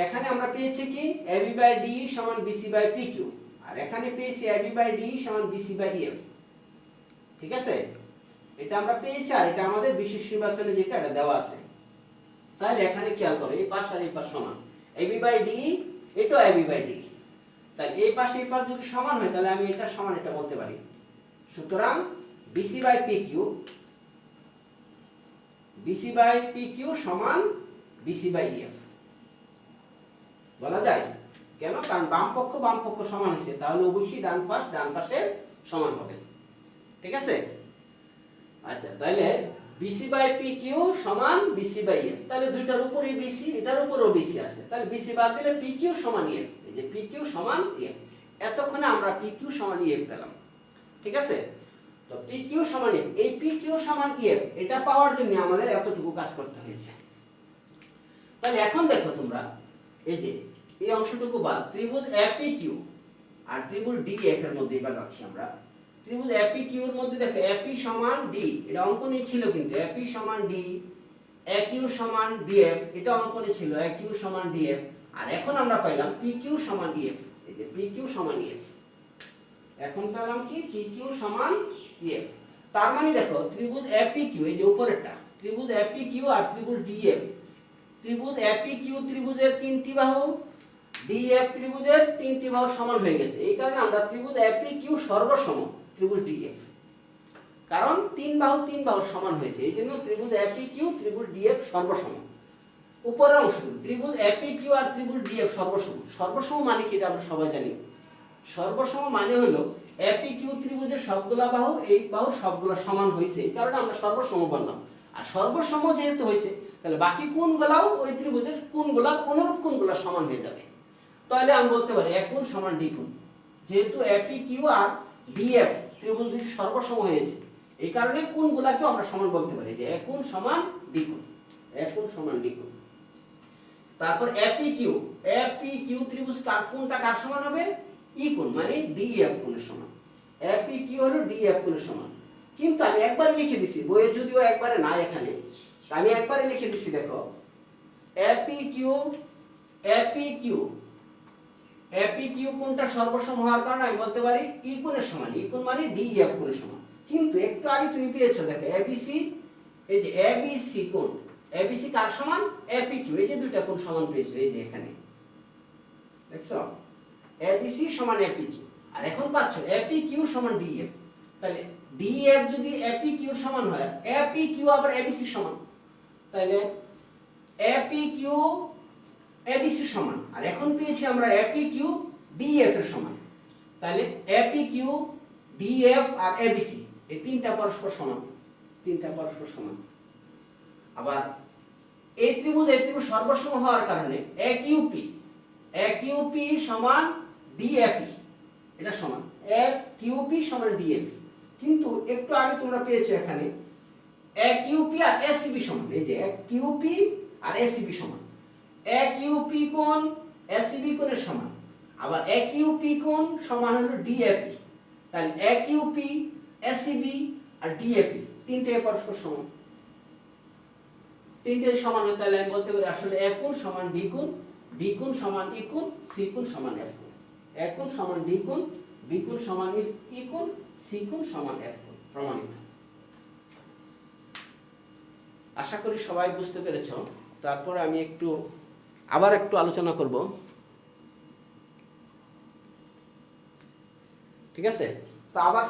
এখানে আমরা পেয়েছি কি এবি বাই ডি সমান বিসি বাই পিকিউ, আর এখানে পেয়েছি এবি বাই ডি সমান বিসি বাই এফ, ঠিক আছে? এটা আমরা পেয়েছি, আর এটা আমাদের বিশেষ নির্বাচনে যেটা এটা দেওয়া আছে। তাহলে এখানে খেয়াল করো এই পাশ আর এই পাশ সমান, এবি বাই ডি এটাও এবি বাই ডি, তাহলে এই পাশ এই পাশ যদি সমান হয় তাহলে আমি এটা সমান এটা বলতে পারি। সুতরাং বিসি বাই পিকিউ সমান বিসি বাই এফ বলা যায়। কেন? কারণ বাম পক্ষ সমান হয়েছে, তাহলে অবশ্যই ডান পাশের সমান হবে, ঠিক আছে? আচ্ছা, তাহলে বিসি বাই পিকিউ সমান বিসি বাই এফ, তাহলে দুইটার উপরই বিসি, এটার উপরও বিসি আছে, তাহলে বিসি বাদ দিলে পিকিউ সমান এফ, এই যে পিকিউ সমান এফ। এতক্ষণে আমরা পিকিউ সমান এফ পেলাম, ঠিক আছে? তো পিকিউ সমান এফ, এই পিকিউ সমান এফ এটা পাওয়ার জন্য আমাদের এতটুকু কাজ করতে হয়েছে। তাহলে এখন দেখো তোমরা এই যে এই অংশটুকু বাদ, ত্রিভুজ এপিকিউ আর ত্রিভুজ ডিএফ এর মধ্যে এবার আছি আমরা। ত্রিভুজ এপিকিউ এর মধ্যে দেখো এপি সমান ডি, এটা অঙ্কনে ছিল কিন্তু এপি সমান ডি, একিউ সমান ডিএফ, এটা অঙ্কনে ছিল একিউ সমান ডিএফ। আর এখন আমরা পাইলাম PQ সমান EF। এই যে PQ সমান EF, এখন পেলাম কি PQ সমান EF। তার মানে দেখো ত্রিভুজ APQ, এই যে উপরেরটা ত্রিভুজ APQ আর ত্রিভুজ DF, ত্রিভুজ APQ ত্রিভুজের তিনটি বাহু, DF ত্রিভুজের তিনটি বাহু সমান হয়ে গেছে। এই কারণে আমরা ত্রিভুজ APQ সর্বসম ত্রিভুজ DF, কারণ তিন বাহু সমান হয়েছে, এই জন্য ত্রিভুজ APQ ত্রিভুজ DF সর্বসম। উপরের অংশ ত্রিভুজ APQ আর ত্রিভুজ DF সর্বসম। সর্বসম মানে কি এটা আমরা সবাই জানি। সর্বসম মানে হলো APQ ত্রিভুজের সবগুলা বাহু এই বাহুর সবগুলা সমান হয়েছে, এই কারণে আমরা সর্বসম বললাম। আর সর্বসম যেহেতু হয়েছে তাহলে বাকি কোণগুলাও ওই ত্রিভুজের কোণগুলা অনুরূপ কোণগুলা সমান হয়ে যাবে। তাহলে আমি বলতে পারি A কোণ সমান D কোণ, যেহেতু APQ আর DF ত্রিভুজ দুটি সর্বসম হয়েছে এই কারণে কোণগুলাকেও আমরা সমান বলতে পারি, যে A কোণ সমান D কোণ, A কোণ সমান D কোণ। তারপর APQ ত্রিভুজ কোণটা কার সমান হবে? E কোণ, মানে DEF কোণের সমান। APQ হলো DEF কোণের সমান। কিন্তু আমি একবার লিখে দিছি, বইয়ে যদিও একবারে না, এখানে আমি একবারে লিখে দিছি, দেখো APQ কোণটা সর্বসম হওয়ার কারণে আমি বলতে পারি E কোণের সমান। E কোণ মানে DEF কোণের সমান। কিন্তু একটু আগে তুমি পেয়েছো দেখো ABC, এই যে ABC কোণ, ABC কার সমান? APQ। এই যে দুইটা কোণ সমান পেয়েছো, এই যে এখানে দেখছো ABC সমান APQ। আর এখন পাচ্ছ APQ সমান DF। তাহলে DF যদি APQ এর সমান হয়, APQ আবার ABC সমান, তাহলে APQ ABC এর সমান। আর এখন পেয়েছি আমরা APQ DF এর সমান। তাহলে APQ DF আর ABC এই তিনটা পরস্পর সমান, তিনটা পরস্পর সমান। আবার এই ত্রিভুজ সর্বসম হওয়ার কারণে AQP সমান DFE, এটা সমান AQP সমান DFE। কিন্তু একটু আগে তোমরা পেয়েছো এখানে AQP আর ACB সমান, এই যে AQP আর ACB সমান। AQP কোণ ACB কোণের সমান, আবার AQP কোণ সমান হলো DFE। তাহলে AQP ACB আর DFE তিনটে পরস্পর সমান, তিনটে সমান হয়। তাহলে আমি বলতে পারি আসলে A কোণ সমান D কোণ, B কোণ সমান E কোণ, C কোণ সমান F কোণ। A কোণ সমান D কোণ, B কোণ সমান E কোণ, C কোণ সমান F কোণ। প্রমাণিত। আশা করি সবাই বুঝতে পেরেছো। তারপর আমি আবার একটু আলোচনা করব, ঠিক আছে? তো আবার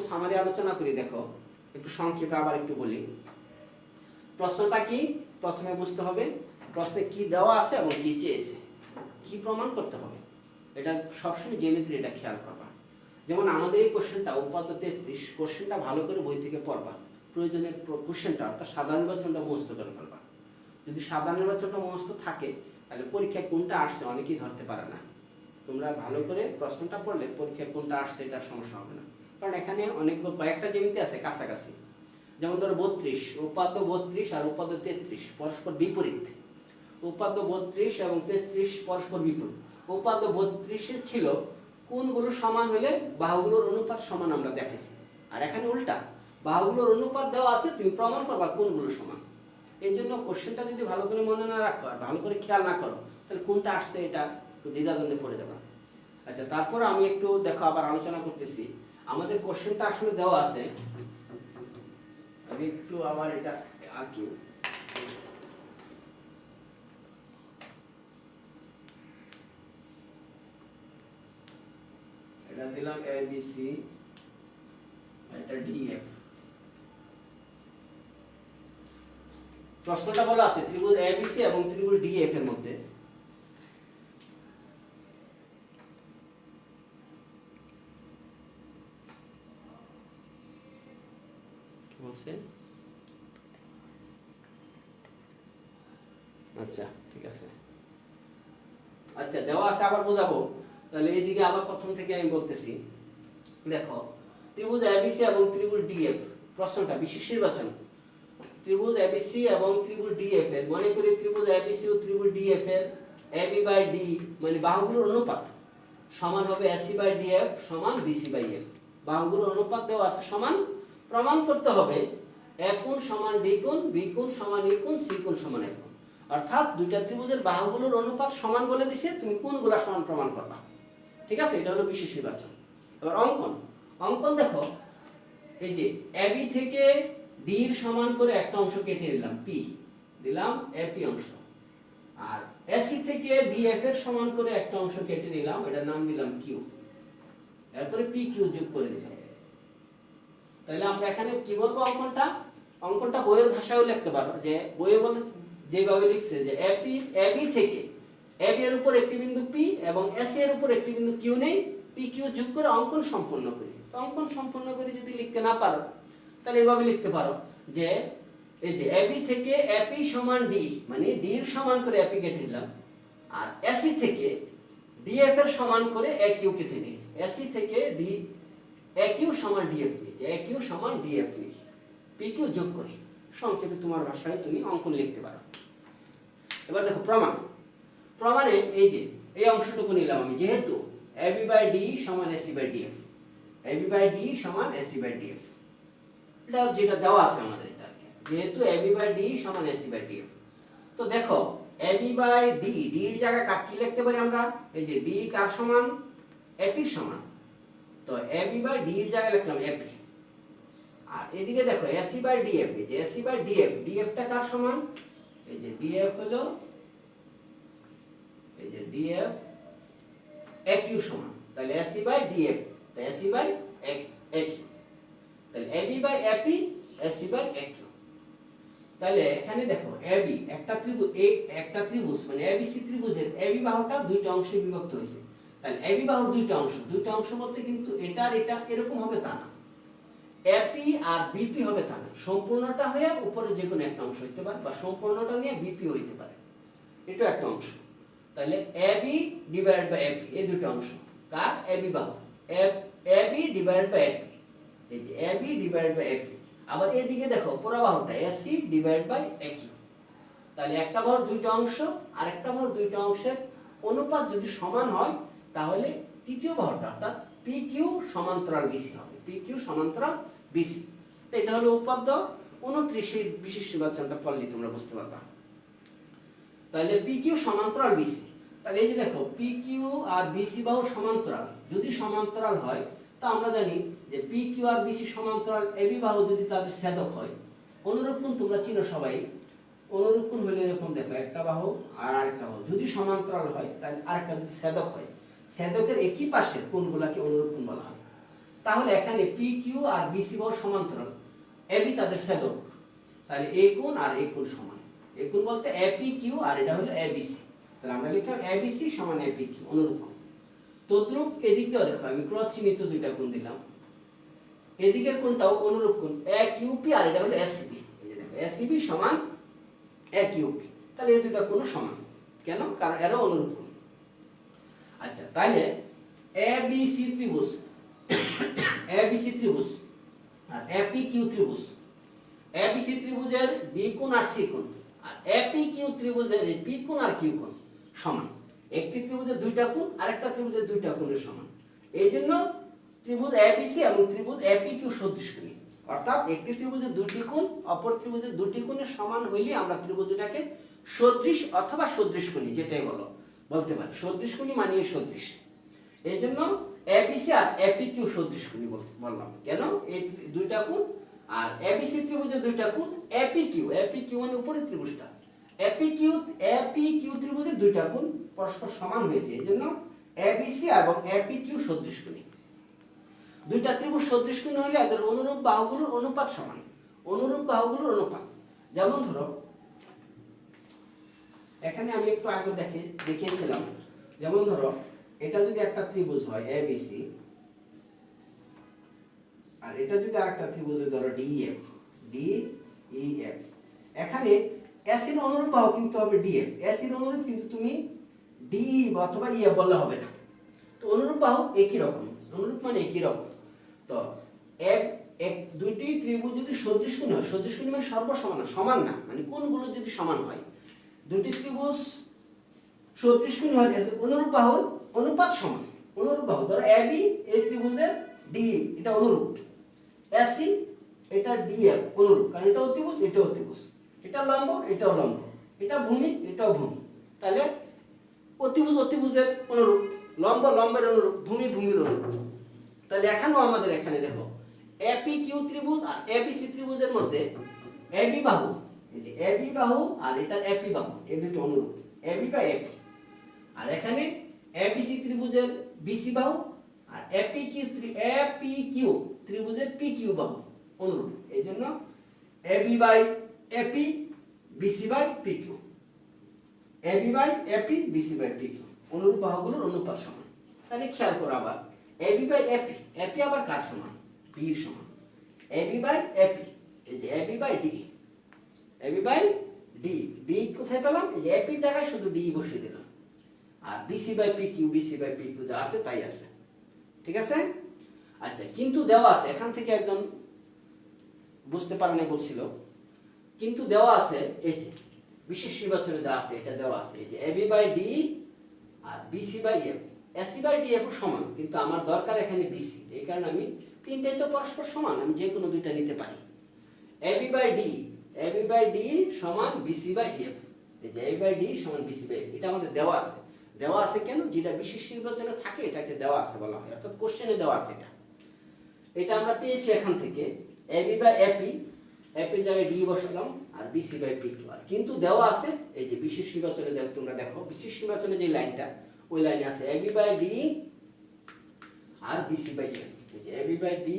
সামারি আলোচনা করি। দেখো একটু সংক্ষেপে আবার একটু বলি। প্রশ্নটা কি প্রথমে বুঝতে হবে, প্রশ্নে কি দেওয়া আছে এবং কি চেয়েছে, কি প্রমাণ করতে হবে, এটা সবসময় জ্যামিতির এটা খেয়াল করবা। যেমন আমাদের এই কোশ্চেনটা উপাদ্য 33, কোশ্চেনটা ভালো করে বই থেকে পড়বা। প্রয়োজনে কোশ্চেনটা অর্থাৎ সাধারণ নির্বাচনটা মুখস্থ করে ফেলবা। যদি সাধারণ নির্বাচনটা মুখস্থ থাকে তাহলে পরীক্ষায় কোনটা আসছে অনেকেই ধরতে পারে না। তোমরা ভালো করে প্রশ্নটা পড়লে পরীক্ষায় কোনটা আসছে এটা সমস্যা হবে না, কারণ এখানে কয়েকটা জ্যামিতি আছে কাছাকাছি। যেমন ধরো 32, উপাদ্য 32 আর উপাদ্য 33 পরস্পর বিপরীত। উপাদ্য 32 এবং 33 পরস্পর বিপরীত। উপাদ্য 32 ছিল কোণগুলো সমান হলে বাহুগুলোর অনুপাত সমান, আমরা দেখাইছি। আর এখানে উল্টা, বাহুগুলোর অনুপাত দেওয়া আছে, তুমি প্রমাণ করবা কোণগুলো সমান। এই জন্য কোশ্চেনটা যদি ভালো করে মনে না রাখো আর ভালো করে খেয়াল না করো তাহলে কোনটা আসছে এটা একটু দ্বিধাদ্বন্দ্বে পড়ে যাবে। আচ্ছা, তারপর আমি একটু দেখো আবার আলোচনা করতেছি। আমাদের কোশ্চেনটা আসলে দেওয়া আছে, আমি একটু আবার এটা আঁকি। এটা দিলাম ABC, এটা DF। প্রশ্নটা বলা আছে ত্রিভুজ ABC এবং ত্রিভুজ DF এর মধ্যে কি বলছে? আচ্ছা ঠিক আছে, আচ্ছা দেওয়া আছে, আবার বোঝাবো। তাহলে এইদিকে আবার প্রথম থেকে আমি বলতেছি। দেখো ত্রিভুজ ABC এবং ত্রিভুজ DF, প্রশ্নটা বিশেষ নির্বাচন। ত্রিভুজ ABC এবং ত্রিভুজ DF এর, মনে করি ত্রিভুজ ABC ও ত্রিভুজ DF এর AB/D মানে বাহুগুলোর অনুপাত সমান হবে AC/DF সমান BC/F। বাহুগুলোর অনুপাত দেওয়া আছে সমান, প্রমাণ করতে হবে A কোণ সমান D কোণ, B কোণ সমান E কোণ, C কোণ সমান F কোণ। অর্থাৎ দুইটা ত্রিভুজের বাহুগুলোর অনুপাত সমান বলে দিছে, তুমি কোনগুলা সমান প্রমাণ করবা। ঠিক আছে, এটা হলো বিশেষ নির্বাচন। এবার অঙ্কন। অঙ্কন দেখো, এই যে এবি থেকে ডি এর সমান করে একটা অংশ কেটে নিলাম, পি দিলাম, এপি অংশ। আর এসি থেকে ডিএফ এর সমান করে একটা অংশ কেটে নিলাম, এটার নাম দিলাম কিউ। এরপরে পি কিউ যোগ করে দিলাম। তাহলে আমরা এখানে কি বলবো অঙ্কনটা? অঙ্কনটা বইয়ের ভাষায়ও লিখতে পারো, যে বইয়ে বলে যেভাবে লিখছে যে এবি থেকে এবি এর উপর একটি বিন্দু পি এবং এসি এর উপর একটি বিন্দু কিউ নেই, পি কিউ যোগ করে অঙ্কন সম্পন্ন করি। তো অঙ্কন সম্পন্ন করে যদি লিখতে না পারো তাহলে এভাবে লিখতে পারো যে এই যে এবি থেকে এপি সমান ডি, মানে ডি এর সমান করে এপি কেটে নিলাম। আর এসি থেকে ডিএফ এর সমান করে এ কিউ কেটে নিই। এসি থেকে ডি এ কিউ সমান ডিএফ নিই, এ কিউ সমান ডিএফ নিই, পি কিউ যোগ করি। সংক্ষেপে তোমার ভাষায় তুমি অঙ্কন লিখতে পারো। এবার দেখো প্রমাণ। প্রমাণে এই যে এই অংশটুকু নিলাম আমি, যেহেতু এবি বাই ডি সমান AC by DF, AB by D সমান এসি বাই ডিএফ, এটা যেটা দেওয়া আছে আমাদের, এটা যেহেতু এবি বাই ডি সমান এসি বাই ডিএফ। তো দেখো এবি বাই ডি, ডি এর জায়গায় কি লিখতে পারি আমরা? এই যে ডি কার সমান? এপি সমান। তো এবি বাই ডি এর জায়গায় লিখলাম এপি। আর এদিকে দেখো এসি বাই ডিএফ, এই যে এসি বাই ডিএফ, ডিএফটা কার সমান? এই যে ডিএফ হলো, এই যে ডিএফ একিউ সমান। তাহলে এসি বাই ডিএফ, তাহলে এসি বাই একিউ, তাহলে AB by AP, AC by AQ. তাহলে এখানে দেখো এবি একটা ত্রিভুজ, এই একটা ত্রিভুজ মানে এবিসি ত্রিভুজের এবি বাহুটা দুইটা অংশে বিভক্ত হয়েছে। তাহলে এবি বাহুর দুইটা অংশ, দুইটা অংশ বলতে কিন্তু এটা আর এটা এরকম হবে তা না, এপি আর বিপি হবে তা না, সম্পূর্ণটা হয়ে উপরে যে কোনো একটা অংশ হইতে পারে, বা সম্পূর্ণটা নিয়ে বিপি হইতে পারে, এটা একটা অংশ। তাহলে এবি ডিভাইডেড বাই এপি, এই দুটো অংশ কার? এবি বাহু, এবি ডিভাইডেড বাই এপি, এই যে এবি ডিভাইডেড বাই এপি। আবার এদিকে দেখো পুরো বাহুটা এসি ডিভাইডেড বাই একিউ। তাহলে একটা বাহুর দুইটা অংশ আর একটা বাহুর দুইটা অংশের অনুপাত যদি সমান হয় তাহলে তৃতীয় বাহুটা অর্থাৎ পি কিউ সমান্তরাল বিসি হবে, পি কিউ সমান্তরাল বিসি। তো এটা হলো উপাদ্য 29 এর বিশেষ নির্বাচনটা পড়লে তোমরা বুঝতে পারবা। তাহলে পি কিউ সমান্তরাল বিসি, তাহলে এই যে দেখো পি কিউ আর বিসি বাহু সমান্তরাল, যদি সমান্তরাল হয় তা আমরা জানি যে পি কিউ আর বিসি সমান্তরাল, এবি বাহু যদি তাদের ছেদক হয়, অনুরূপ কোণ তোমরা চিনো সবাই, অনুরূপ কোণ হলে এরকম দেখো একটা বাহু আর আরেকটা বাহু যদি সমান্তরাল হয় তাহলে আরেকটা যদি ছেদক হয়, ছেদকের একই পাশের কোণগুলোকে অনুরূপ কোণ বলা হয়। তাহলে এখানে পি কিউ আর বিসি বাহু সমান্তরাল, এবি তাদের ছেদক, তাহলে এই কোণ আর এই কোণ সমান। এই কোণ বলতে এপি কিউ আর এটা হলো এবিসি, তাহলে আমরা লিখলাম এবিসি সমান এপি কিউ, অনুরূপ কোণ। তদ্রূপ এদিকটাও দেখো আমি ক্রস চিহ্নিত দুইটা কোণ দিলাম, এদিকের কোণটাও অনুরূপ কোণ, এক ইউপি আর এটা হলো এসিবি, এই যে দেখো এসিবি সমান এক ইউপি, তাহলে এই দুইটা কোণ সমান। কেন? কারণ এরও অনুরূপ কোণ। আচ্ছা, তাহলে এবিসি ত্রিভুজ, এবিসি ত্রিভুজ আর এপি কিউ ত্রিভুজ, এবিসি ত্রিভুজের বি কোণ আর সি কোণ আর এপি কিউ ত্রিভুজের পি কোণ আর কিউ কোণ সমান। একটি ত্রিভুজের দুইটা কোণ আরেকটা ত্রিভুজের দুইটা কোণের সমান। এইজন্য ত্রিভুজ এবিসি এবং ত্রিভুজ এপি কিউ সদৃশকোণী, অর্থাৎ একটি ত্রিভুজের দুটি কোণ অপর ত্রিভুজের দুটি কোণের সমান হইলে আমরা ত্রিভুজটাকে সদৃশ অথবা সদৃশকোণী যেটাই বলতে পারি। সদৃশকোণী মানে সদৃশ, এইজন্য এবিসি আর এপি কিউ সদৃশকোণী বললাম। কেন? এই দুইটা কোণ আর এবিসি ত্রিভুজের দুইটা কোণ এপি কিউ মানে উপরের ত্রিভুজটা, এপি কিউ ত্রিভুজের দুইটা কোণ পরস্পর সমান হয়েছে, এইজন্য এবিসি এবং এপি কিউ সদৃশকোণী। দুইটা ত্রিভুজ সদৃশকোণী হলে এদের অনুরূপ বাহুগুলোর অনুপাত সমান, অনুরূপ বাহুগুলোর অনুপাত। যেমন ধরো এখানে আমি একটু আগে দেখিয়েছিলাম, যেমন ধরো এটা যদি একটা ত্রিভুজ হয় এবিসি আর এটা যদি আরেকটা ত্রিভুজ হয় ধরো ডিইএফ, এখানে এসির অনুরূপ বাহু কিন্তু হবে ডিএফ, এসির অনুরূপ কিন্তু তুমি ডিই অথবা ইএফ বললে হবে না। তো অনুরূপ বাহু একই রকম, অনুরূপ মানে একই রকম। তো দুইটি ত্রিভুজ যদি সদৃশকোণী হয়, সদৃশকোণী মানে সর্বসমান, সমান না, মানে কোণগুলো যদি সমান হয়, দুটি ত্রিভুজ সদৃশকোণী হয় যেহেতু অনুরূপ বাহুর অনুপাত সমান। অনুরূপ বাহু ধরো এবি এই ত্রিভুজের ডি, এটা অনুরূপ, এসি এটা ডিএফ অনুরূপ, কারণ এটা অতিভুজ এটা অতিভুজ, এটা লম্ব এটাও লম্ব, এটা ভূমি, এটাও ভূমি, তাহলে অতিভুজ অতিভুজের অনুরূপ, লম্ব লম্বের অনুরূপ, ভূমি ভূমির অনুরূপ। তাহলে এখানেও আমাদের এখানে দেখো এপি কিউ ত্রিভুজ আর এবিসি ত্রিভুজের মধ্যে এবি বাহু, এই যে এবি বাহু আর এটা এপি বাহু, এই দুটো অনুরূপ, এবি বা এপি। আর এখানে এবিসি ত্রিভুজের বিসি বাহু আর এপি কিউ ত্রিভুজের পি কিউ বাহু অনুরূপ। এই জন্য AB by AP, BC by P Q, AB by AP, BC by P Q, অনুরূপ বাহুগুলোর অনুপাত সমান। তাহলে খেয়াল করো আবার এবি বাই এপি, এপি আবার কার সমান? ডি এর সমান। এবি বাই এপি, এই যে AB by D, AB by D, D কোথায় পেলাম? এই যে এপির জায়গায় শুধু ডি বসিয়ে দিলাম। আর BC by P Q, BC by P Q যা আছে তাই আছে, ঠিক আছে? আচ্ছা, কিন্তু দেওয়া আছে, এখান থেকে একজন বুঝতে পারেনি বলছিল, কিন্তু দেওয়া আছে এই যে বিশেষ নির্বাচনে যা আছে এটা দেওয়া আছে, এই যে এবি বাই ডি আর BC by F, AC by D F সমান, কিন্তু আমার দরকার এখানে বিসি, এই কারণে আমি তিনটাই তো পরস্পর সমান, আমি যে কোনো দুইটা নিতে পারি। AB by D, AB by D সমান বিসি বাই এফ, এই যে এবি বাই ডি সমান বিসি বাই এফ, এটা আমাদের দেওয়া আছে। দেওয়া আছে কেন? যেটা বিশেষ নির্বাচনে থাকে এটাকে দেওয়া আছে বলা হয়, অর্থাৎ কোশ্চেনে দেওয়া আছে। এটা আমরা পেয়েছি এখান থেকে এবি বাই এপি, এপির জায়গায় ডি বসালাম আর বিসি বাই পি কিউ। আর কিন্তু দেওয়া আছে এই যে বিশেষ নির্বাচনে, তোমরা দেখো বিশেষ নির্বাচনে যে লাইনটা, ওই লাইনে আছে এবি বাই ডি আর বিসি বাই এফ, এই যে এবি বাই ডি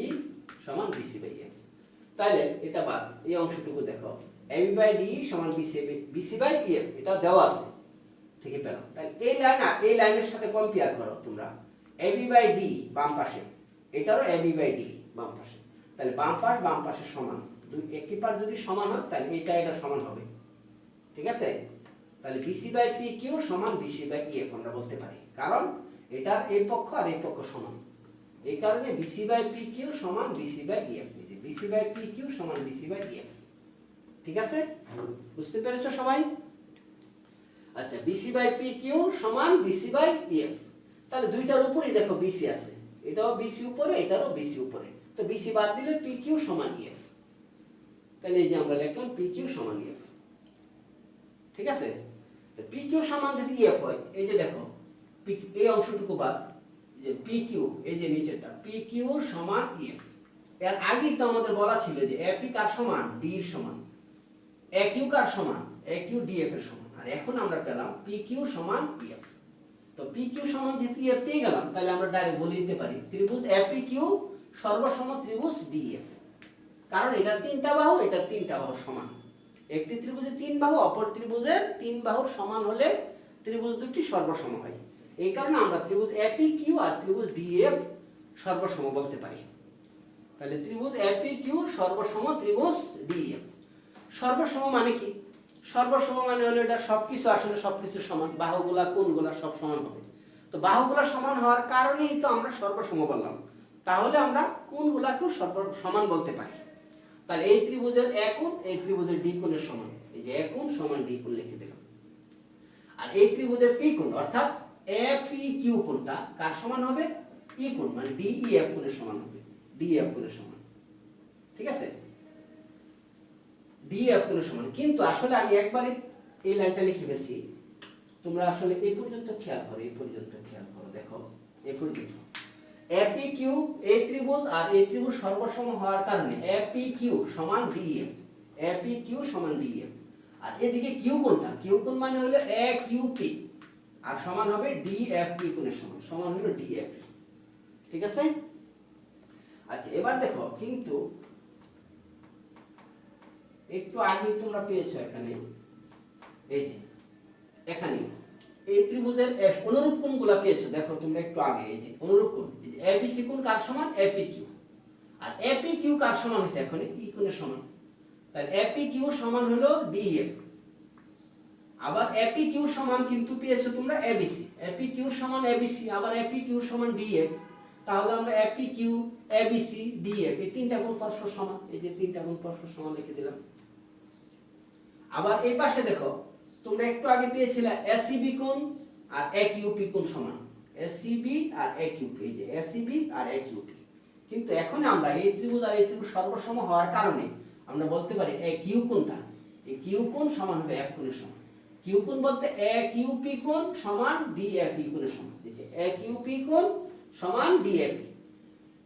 সমান বিসি বাই এফ। তাহলে এটা বাদ, এই অংশটুকু দেখো এবি বাই ডি সমান বিসি বাই এফ, এটা দেওয়া আছে থেকে পেলাম। তাহলে এই লাইন আর এই লাইনের সাথে কম্পেয়ার করো তোমরা, এবি বাই ডি বাম পাশে, এটারও এবি বাই ডি বাম পাশে, তাহলে বাম পাশে সমান, দুই একই পাশ যদি সমান হয় তাহলে এটা সমান হবে, ঠিক আছে? তাহলে বিসি বাই পি কিউ সমান বিসি বাই এফ আমরা বলতে পারি, কারণ এটার এই পক্ষ আর এই পক্ষ সমান, এই কারণে বিসি বাই পি কিউ সমান BC by F, BC by P Q সমান বিসি বাই এফ, ঠিক আছে? বুঝতে পেরেছো সবাই? আচ্ছা, বিসি বাই পি কিউ সমান বিসি বাই এফ, তাহলে দুইটার উপরেই দেখো বিসি আছে, এটাও বিসি উপরে, এটারও বিসি উপরে, তো বিসি বাদ দিলে পি কিউ সমান এফ। তাহলে এই যে আমরা লিখলাম পি কিউ সমান এফ, ঠিক আছে? তো পি কিউ সমান যদি এফ হয়, এই যে দেখো এই অংশটুকু বাদ, যে পি কিউ, এই যে নিচেরটা পি কিউ সমান এফ। এর আগেই তো আমাদের বলা ছিল যে এফ কার সমান? ডি এর সমান। এ কিউ কার সমান? এ কিউ ডি এফ এর সমান। আর এখন আমরা পেলাম পি কিউ সমান এফ। তো পি কিউ সমান যেহেতু এফ পেয়ে গেলাম, তাহলে আমরা ডাইরেক্ট বলে দিতে পারি ত্রিভুজ এপি কিউ সর্বসম ত্রিভুজ ডিএফ, কারণ এটা তিনটা বাহু, এটা তিনটা বাহু সমান। একটি ত্রিভুজের তিন বাহু অপর ত্রিভুজের তিন বাহুর সমান হলে ত্রিভুজ দুটি সর্বসম হয়, এই কারণে আমরা ত্রিভুজ এপি কিউ আর ত্রিভুজ ডিএফ সর্বসম বলতে পারি। তাহলে ত্রিভুজ এপি কিউ সর্বসম ত্রিভুজ ডিএফ। সর্বসম মানে কি? সর্বসম মানে হলো এটা সবকিছু আসলে সবকিছু সমান, বাহুগুলা কোণগুলা সব সমান হবে। তো বাহুগুলা সমান হওয়ার কারণেই তো আমরা সর্বসম বললাম, তাহলে আমরা কোণগুলাকেও সমান বলতে পারি। তাহলে এই ত্রিভুজের এ কোণ এই ত্রিভুজের ডি কোণের সমান, এই যে এ কোণ সমান ডি কোণ লিখে দিলাম। আর এই ত্রিভুজের পি কোণ অর্থাৎ এ পি কিউ কোণটা কার সমান হবে? ই কোণ, মানে ডি ই এফ কোণের সমান হবে, ডি এফ কোণের সমান, ঠিক আছে? ডি এফ কোণের সমান। কিন্তু আসলে আমি একবারই এই লাইনটা লিখে ফেলছি, তোমরা আসলে এই পর্যন্ত খেয়াল করো, এই পর্যন্ত খেয়াল করো, দেখো এই পর্যন্ত এপি কিউ, এই ত্রিভুজ আর এই ত্রিভুজ সর্বসম হওয়ার কারণে এপি কিউ সমান ডিএফ, এপি কিউ সমান ডিএফ। আর এদিকে কিউ কোণটা, কিউ কোণ মানে হলো এ কিউ পি, আর সমান হবে ডিএফপি কোণের সমান, সমান হলো ডিএফপি, ঠিক আছে? আচ্ছা, এবার দেখো কিন্তু একটু আগে তোমরা পেয়েছো এখানে, এই যে এখানে এই ত্রিভুজের অনুরূপ কোণগুলো পেয়েছো, দেখো তোমরা একটু আগে, এই যে অনুরূপ কোণ, এই যে এবিসি কোণ কার সমান? AP Q. আর এপি কিউ কার সমান হইছে? এখন ই কোণের সমান, তাহলে এপি কিউ সমান হলো ডিএফ। আবার এপি কিউ সমান কিন্তু পেয়েছো তোমরা এবিসি, এপি কিউ সমান এবিসি, আবার এপি কিউ সমান ডিএফ। তাহলে আমরা এপি কিউ এবিসি ডিএফ এই তিনটা কোণ পরস্পর সমান, এই যে তিনটা কোণ পরস্পর সমান লিখে দিলাম। আবার এই পাশে দেখো তোমরা একটু আগে পেয়েছিলে এসিবি কোণ আর একিউপি কোণ সমান, এসিবি আর একিউপি, এই যে এসিবি আর একিউপি। কিন্তু এখন আমরা এই ত্রিভুজ আর এই ত্রিভুজ সর্বসম হওয়ার কারণে আমরা বলতে পারি এই কিউ কোণটা, এই কিউ কোণ সমান হবে এফ কোণের সমান। কিউ কোণ বলতে এ কিউ পি কোণ সমান ডি এ পি কোণের সমান, দিচ্ছে এ কিউ পি কোণ সমান ডি এ পি।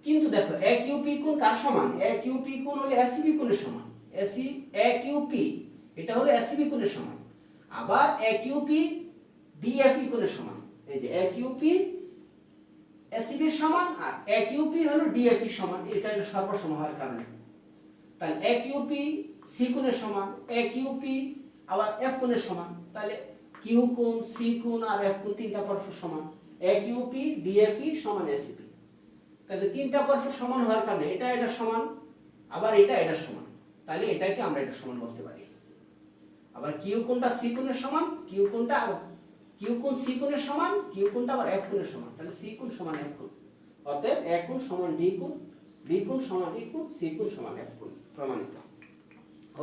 কিন্তু দেখো এ কিউ পি কোণ কার সমান? এ কিউ পি কোণ হলো এসিবি কোণের সমান। এ কিউ পি এটা হলো এসিবি কোণের সমান, আবার A Q P D A P কোণের সমান। এই যে এ কিউ পি এসিবি এর সমান আর এ কিউ পি হলো ডি এ পি সমান, এটা হলো সর্বসম হওয়ার কারণে। তাহলে এ কিউ পি সি কোণের সমান, এ কিউ পি আবার এফ কোণের সমান, তাহলে কিউ কোণ সি কোণ আর এফ কোণ তিনটা পরস্পর সমান। A Q P D A P সমান এসিবি, তাহলে তিনটা পরস্পর সমান হওয়ার কারণে এটা এটা সমান, আবার এটা এটা সমান, তাহলে এটাকে আমরা এটা সমান বলতে পারি। আবার কিউ কোণটা সি কোণের সমান, কিউ কোণ সি কোণের সমান, কিউ কোণটা আবার এফ কোণের সমান, তাহলে সি কোণ সমান এফ কোণ। অতএব এ কোণ সমান ডি কোণ, ডি কোণ সমান ই কোণ, সি কোণ সমান এফ কোণ, প্রমাণিত।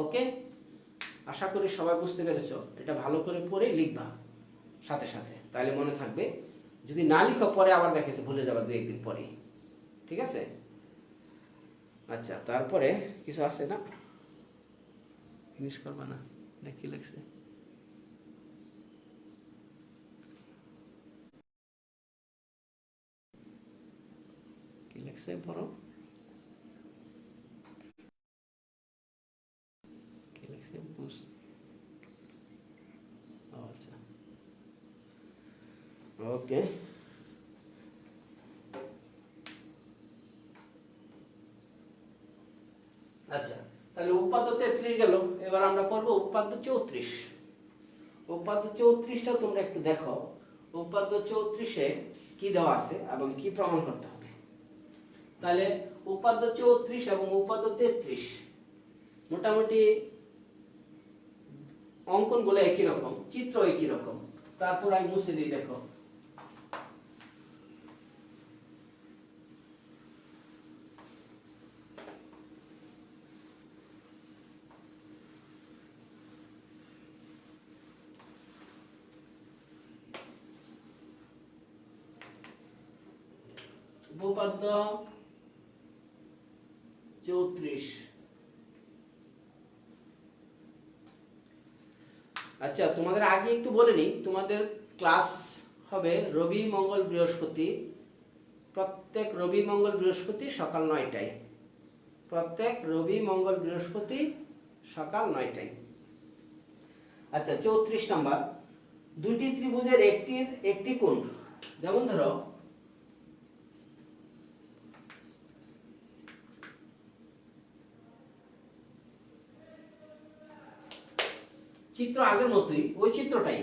ওকে, আশা করি সবাই বুঝতে পেরেছো। এটা ভালো করে পড়ে লিখবা সাথে সাথে, তাহলে মনে থাকবে। যদি না লিখো পরে আবার দেখেছে ভুলে যাবা দু একদিন পরে, ঠিক আছে? আচ্ছা, তারপরে কিছু আছে না? ফিনিশ করবা না? কি লিখছে? কি লিখছে পড়ো? কি লিখছে বুঝ? আচ্ছা, ওকে। আচ্ছা, তাহলে উৎপাদ্য 33 গেল, এবার আমরা পড়ব উৎপাদ্য 34। উৎপাদ্য 34টা তোমরা একটু দেখো, উৎপাদ্য 34-এ কি দেওয়া আছে এবং কি প্রমাণ করতে হবে। তাহলে উৎপাদ্য 34 এবং উৎপাদ্য 33 মোটামুটি অঙ্কনগুলো একই রকম, চিত্র একই রকম। তারপর আমি মুছে দিই, দেখো উপপাদ্য 34। আচ্ছা, তোমাদের আগে একটু বলে নিই, তোমাদের ক্লাস হবে রবি মঙ্গল বৃহস্পতি, প্রত্যেক রবি মঙ্গল বৃহস্পতি সকাল 9টায়। প্রত্যেক রবি মঙ্গল বৃহস্পতি সকাল 9টায়। আচ্ছা, 34 নাম্বার, দুটি ত্রিভুজের একটি কোণ, যেমন ধরো চিত্র আগের মতোই, ওই চিত্রটাই।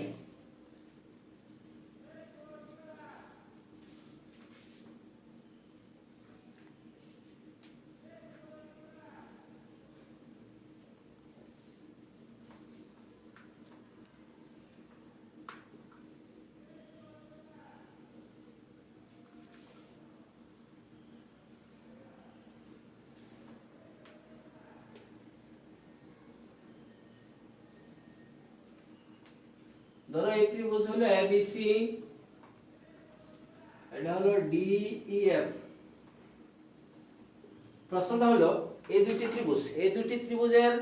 ধরো এই ত্রিভুজ হলো এবিসি, এটা হলো ডিইএফ। প্রশ্নটা হলো এই দুটি ত্রিভুজের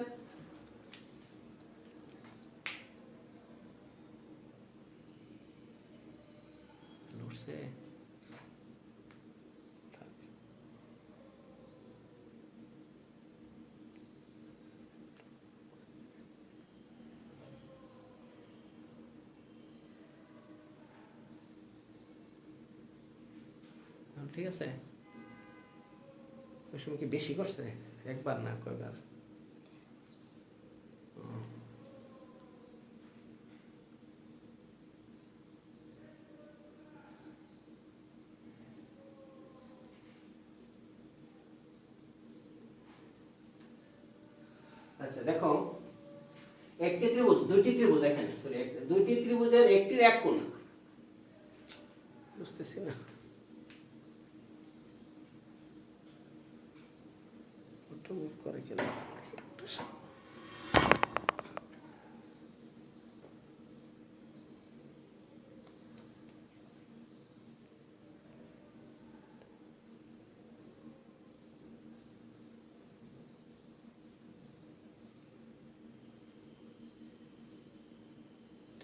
ঠিক আছে, ওই সময় কি বেশি করছে? একবার না কয়বার? আচ্ছা দেখো, একটি ত্রিভুজ, দুইটি ত্রিভুজ, এখানে সরি দুইটি ত্রিভুজের একটির এক কোণ, বুঝতেছি না ওটা মুভ করে কেন?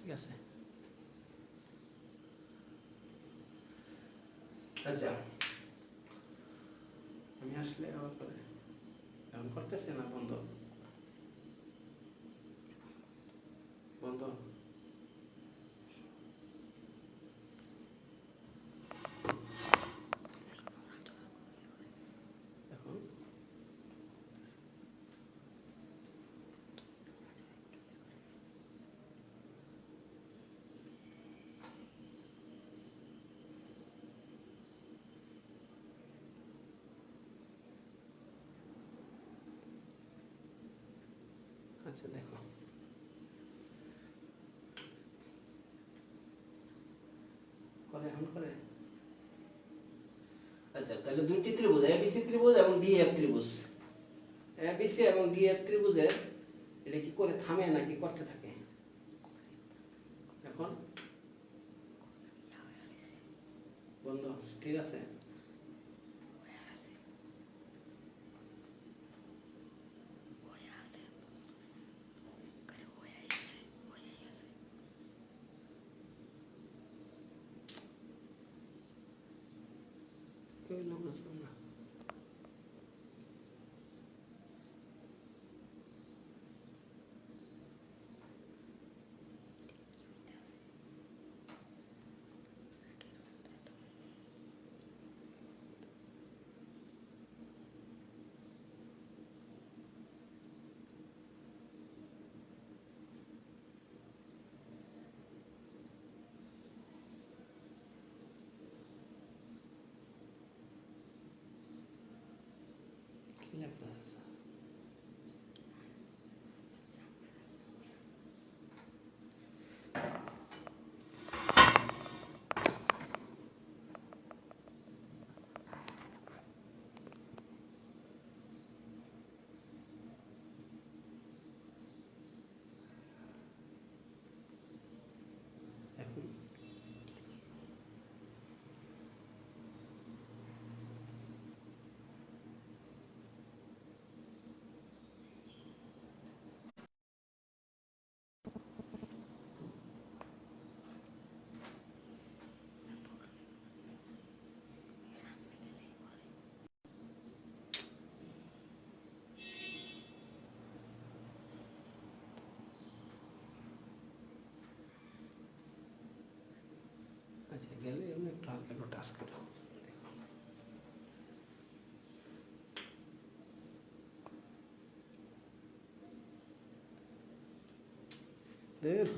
ঠিক আছে। আচ্ছা, আমি আসলে আবার করে এখন করতেছে না, বন্ধ বন্ধ। এখন আচ্ছা দেখো, করে এখন করে। আচ্ছা, তাহলে দুইটি ত্রিভুজ এবিসি ত্রিভুজ এবং ডিএফ ত্রিভুজ, এবিসি এবং ডিএফ ত্রিভুজের এটা কি করে থামে নাকি করতে থাকে? এখন বন্ধ, ঠিক আছে। বুঝলাম না। কি লাগছে? এখন আচ্ছা, গেলে এমনি একটু হালকা একটু টাচ করো। দেখ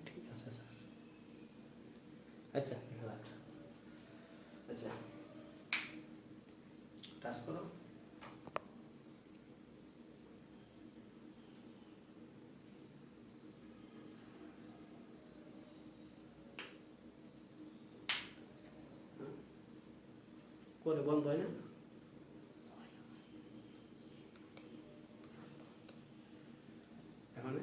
ঠিক আছে স্যার। আচ্ছা রাখ। আচ্ছা, টাচ করো। করে বন্ধ হয় না? এখন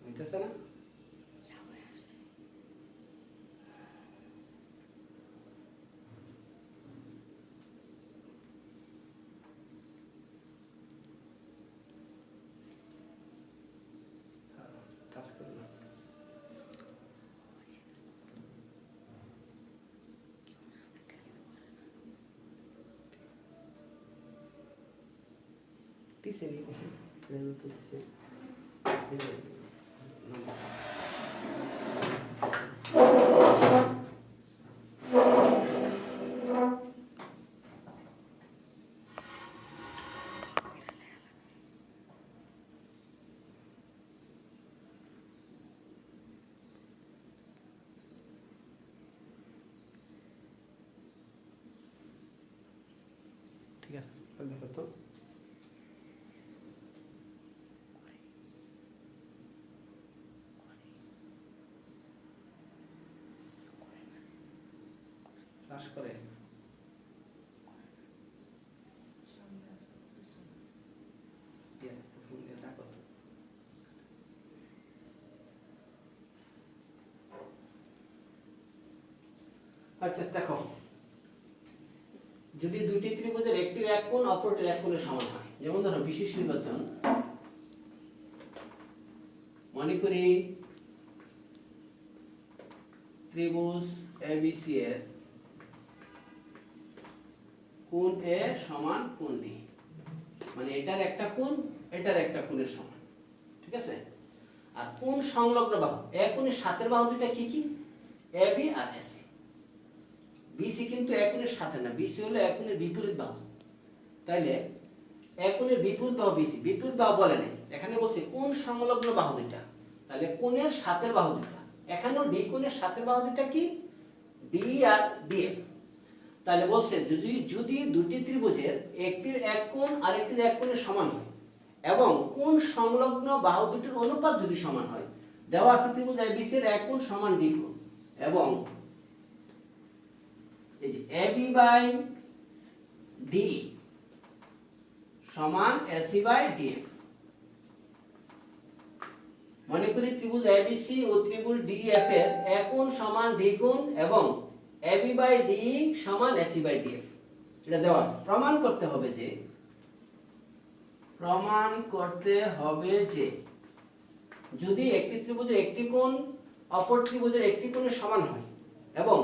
হইতেছে না? টাচ করো না। দিছে নি দেখেন, রেজাল্ট তো দিছে। ঠিক আছে, দেখো তো। টাচ করে ফোন দিয়ে ডাকো। আচ্ছা দেখো, যদি দুইটি ত্রিভুজের একটির এক কোণ অপরটির এক কোণের সমান হয়, যেমন ধরো বিশেষ নির্বাচন, মনে করি ত্রিভুজ এবিসি এর কোণ এ সমান কোণ ডি, মানে এটার একটা কোণ এটার একটা কোণের সমান, ঠিক আছে? আর কোণ সংলগ্ন বাহু, এক কোণের সাথের বাহু দুটো কি কি? এবি আর এসি। বিসি কিন্তু এক কোণের সাথে না, বিসি হলো এক কোণের বিপরীত বাহু। তাইলে এক কোণের বিপরীত বাহু বিসি, বিপরীত বাহু বলে নাই, এখানে বলছে কোণ সংলগ্ন বাহু দুটো। তাহলে কোণের সাথের বাহু দুটো, এখানেও ডি কোণের সাথের বাহু দুটো কি? ডি আর ডিএফ। তাহলে বলছে যদি দুটি ত্রিভুজের একটির এক কোণ আর একটির এক কোণের সমান হয় এবং কোণ সংলগ্ন বাহু দুটির অনুপাত যদি সমান হয়, দেওয়া আছে ত্রিভুজ এবিসি এর এক কোণ সমান ডি কোণ এবং এই যে এবি বাই ডি সমান এসি বাই ডিএফ। মনে করি ত্রিভুজ এবিসি ও ত্রিভুজ ডিএফ এর এক কোণ সমান ডি কোণ এবং এবি বাই ডি সমান এসি বাই ডিএফ। এটা দেওয়া আছে। প্রমাণ করতে হবে যে যদি একটি ত্রিভুজের একটি কোণ অপর ত্রিভুজের একটি কোণের সমান হয় এবং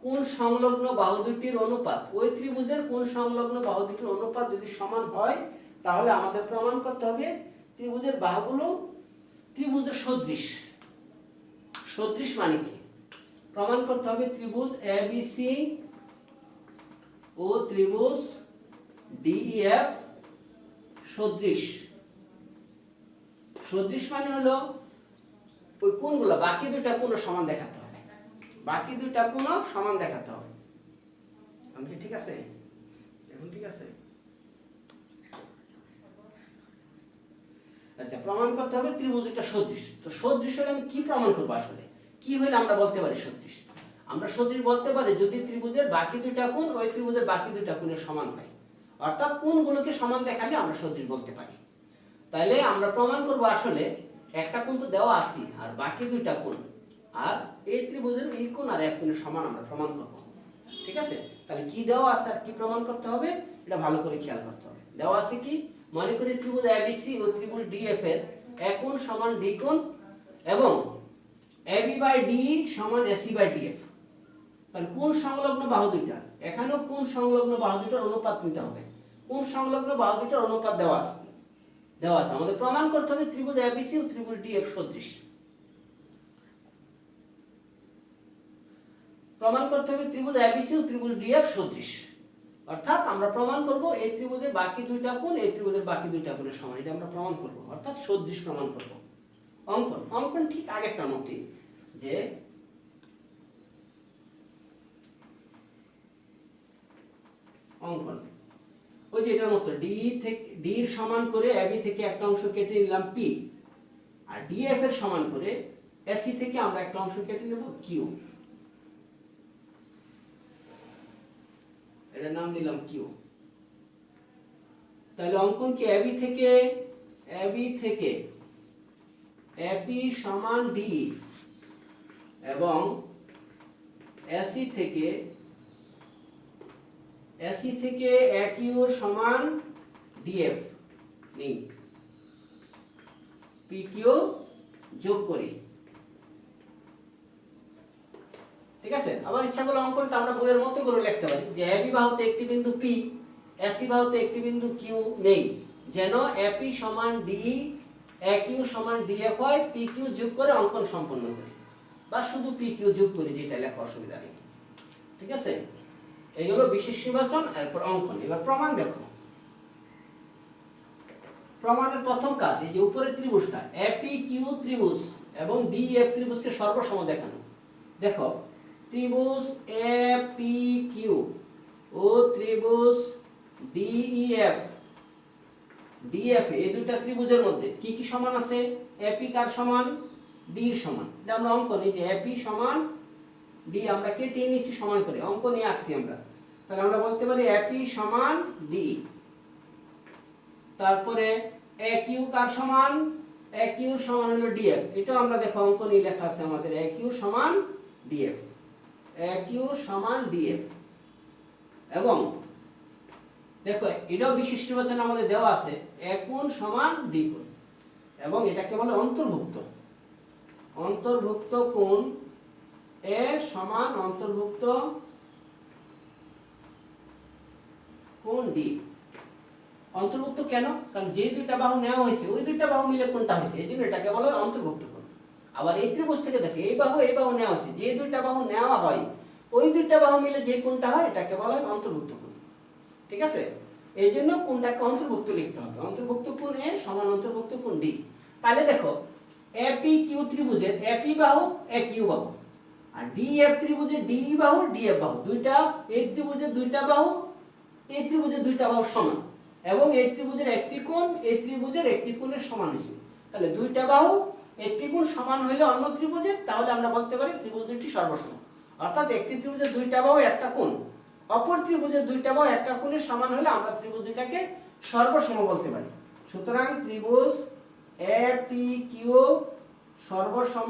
কোণ সংলগ্ন বাহু দুটির অনুপাত, ওই ত্রিভুজের কোণ সংলগ্ন বাহু দুটির অনুপাত যদি সমান হয়, তাহলে আমাদের প্রমাণ করতে হবে ত্রিভুজের বাহুগুলো ত্রিভুজের সদৃশ। সদৃশ মানে কি? প্রমাণ করতে হবে ত্রিভুজ এবিসি ও ত্রিভুজ ডিইএফ সদৃশ। সদৃশ মানে হলো ওই কোণগুলো বাকি দুইটা কোণ সমান দেখাতে হবে, বাকি দুইটা কোণ সমান দেখাতে হবে। এখন কি ঠিক আছে? এখন ঠিক আছে? আচ্ছা, প্রমাণ করতে হবে ত্রিভুজ দুইটা সদৃশ। তো সদৃশ হলে আমি কি প্রমাণ করব? আসলে কি হইলে আমরা বলতে পারি সদৃশ? আমরা সদৃশ বলতে পারি যদি ত্রিভুজের বাকি দুইটা কোণ ওই ত্রিভুজের বাকি দুইটা কোণের সমান হয়, অর্থাৎ কোণগুলোকে সমান দেখালে আমরা সদৃশ বলতে পারি। তাইলে আমরা প্রমাণ করব আসলে একটা কোণ তো দেওয়া আছে আর বাকি দুইটা কোণ আর এই ত্রিভুজের এই কোণ আর এক কোণের সমান আমরা প্রমাণ করব, ঠিক আছে? তাহলে কি দেওয়া আছে আর কি প্রমাণ করতে হবে এটা ভালো করে খেয়াল করতে হবে। দেওয়া আছে কি? মনে করি ত্রিভুজ এবিসি ও ত্রিভুজ ডিএফ এর এক কোণ সমান ডি কোণ এবং এবি বাই ডি সমান এসি বাই ডিএফ। তাহলে কোণ সংলগ্ন বাহু দুইটা, এখানেও কোণ সংলগ্ন বাহু দুইটার অনুপাত নিতে হবে। কোণ সংলগ্ন বাহু দুইটার অনুপাত দেওয়া আছে, আমাদের প্রমাণ করতে হবে ত্রিভুজ এবিসি ও ত্রিভুজ ডিএফ সদৃশ। প্রমাণ করতে হবে ত্রিভুজ এবিসি ও ত্রিভুজ ডিএফ সদৃশ, অর্থাৎ আমরা প্রমাণ করব এই ত্রিভুজের বাকি দুইটা কোণ এই ত্রিভুজের বাকি দুইটা কোণের সমান, এটা আমরা প্রমাণ করব, অর্থাৎ সদৃশ প্রমাণ করব। অঙ্কন ঠিক আগেরটার মতই, যে অঙ্কন ওই যে এটার মতো ডি থেকে ডি এর সমান করে এবি থেকে একটা অংশ কেটে নিলাম পি, আর ডিএফ এর সমান করে এসি থেকে আমরা একটা অংশ কেটে নেব কিউ, এটার নাম দিলাম কিউ। তাহলে অঙ্কন কি এবি থেকে এপি সমান ডি এবং এসি থেকে একিউ সমান ডিএফ নেই, পি কিউ যোগ করি, ঠিক আছে? আবার ইচ্ছা করলে অঙ্কনটা আমরা বইয়ের মতো করে লিখতে পারি যে এবি বাহুতে একটি বিন্দু পি, এসি বাহুতে একটি বিন্দু কিউ নেই, যেন এপি সমান ডি একিউ সমান ডিএফ হয়, পি কিউ যোগ করে অঙ্কন সম্পন্ন করি, বা শুধু পি কিউ যোগ করি, যেটা লেখা অসুবিধা নেই, ঠিক আছে? এই হলো বিশেষ নির্বাচন, এরপর অঙ্কন। এবার প্রমাণ দেখো। প্রমাণের প্রথম কাজ এই যে উপরের ত্রিভুজটা এপি কিউ ত্রিভুজ এবং ডিএফ ত্রিভুজকে সর্বসম দেখানো। দেখো ত্রিভুজ এপি কিউ ও ত্রিভুজ ডিইএফ ডিএফ এই দুটো ত্রিভুজের মধ্যে কি কি সমান আছে? এপি কার সমান? ডি এর সমান। এটা আমরা অঙ্কন এই যে এপি সমান ডি আমরা কেটে নিয়েছি সমান করে, অঙ্ক নিয়ে আঁকছি আমরা। তাহলে আমরা বলতে পারি এপি সমান ডি। তারপরে একিউ কার সমান? একিউ সমান হলো ডিএফ, এটা আমরা দেখো অঙ্ক নিয়ে লেখা আছে আমাদের একিউ সমান ডিএফ। AQ সমান DF এবং দেখো এটাও বিশেষ নির্বাচন আমাদের দেওয়া আছে A কোণ সমান D কোণ এবং এটাকে বলে অন্তর্ভুক্ত কোণ A সমান অন্তর্ভুক্ত কোণ D। অন্তর্ভুক্ত কেন? কারণ যে দুইটা বাহু নেওয়া হয়েছে ওই দুইটা বাহু মিলে কোণটা হয়েছে, এই জন্য এটাকে বলা হয় অন্তর্ভুক্ত কোণ। আবার এই ত্রিভুজ থেকে দেখো এই বাহু নেওয়া হয়েছে, যে দুইটা বাহু নেওয়া হয় ওই দুইটা বাহু মিলে যে কোণটা হয় এটাকে বলা হয় অন্তর্ভুক্ত কোণ। ঠিক আছে, এই জন্য কোণটাকে অন্তর্ভুক্ত লিখতে হবে। অন্তর্ভুক্ত কোণ A সমান অন্তর্ভুক্ত কোণ D। তাহলে দেখো APQ ত্রিভুজের AP বাহু AQ বাহু আর DF ত্রিভুজের DE বাহু DF বাহু দুইটা, এই ত্রিভুজের দুইটা বাহু এই ত্রিভুজের দুইটা বাহু সমান এবং এই ত্রিভুজের একটি কোণ এই ত্রিভুজের একটি কোণের সমান হয়েছে। তাহলে দুইটা বাহু একটি কোণ সমান হইলে অন্য ত্রিভুজের, তাহলে আমরা বলতে পারি ত্রিভুজ দুটি সর্বসম। অর্থাৎ একটি ত্রিভুজের দুইটা বাহু একটা কোণ অপর ত্রিভুজের দুইটা বাহু একটা কোণের সমান হলে আমরা ত্রিভুজ দুটাকে সর্বসম বলতে পারি। সুতরাং ত্রিভুজ APQ সর্বসম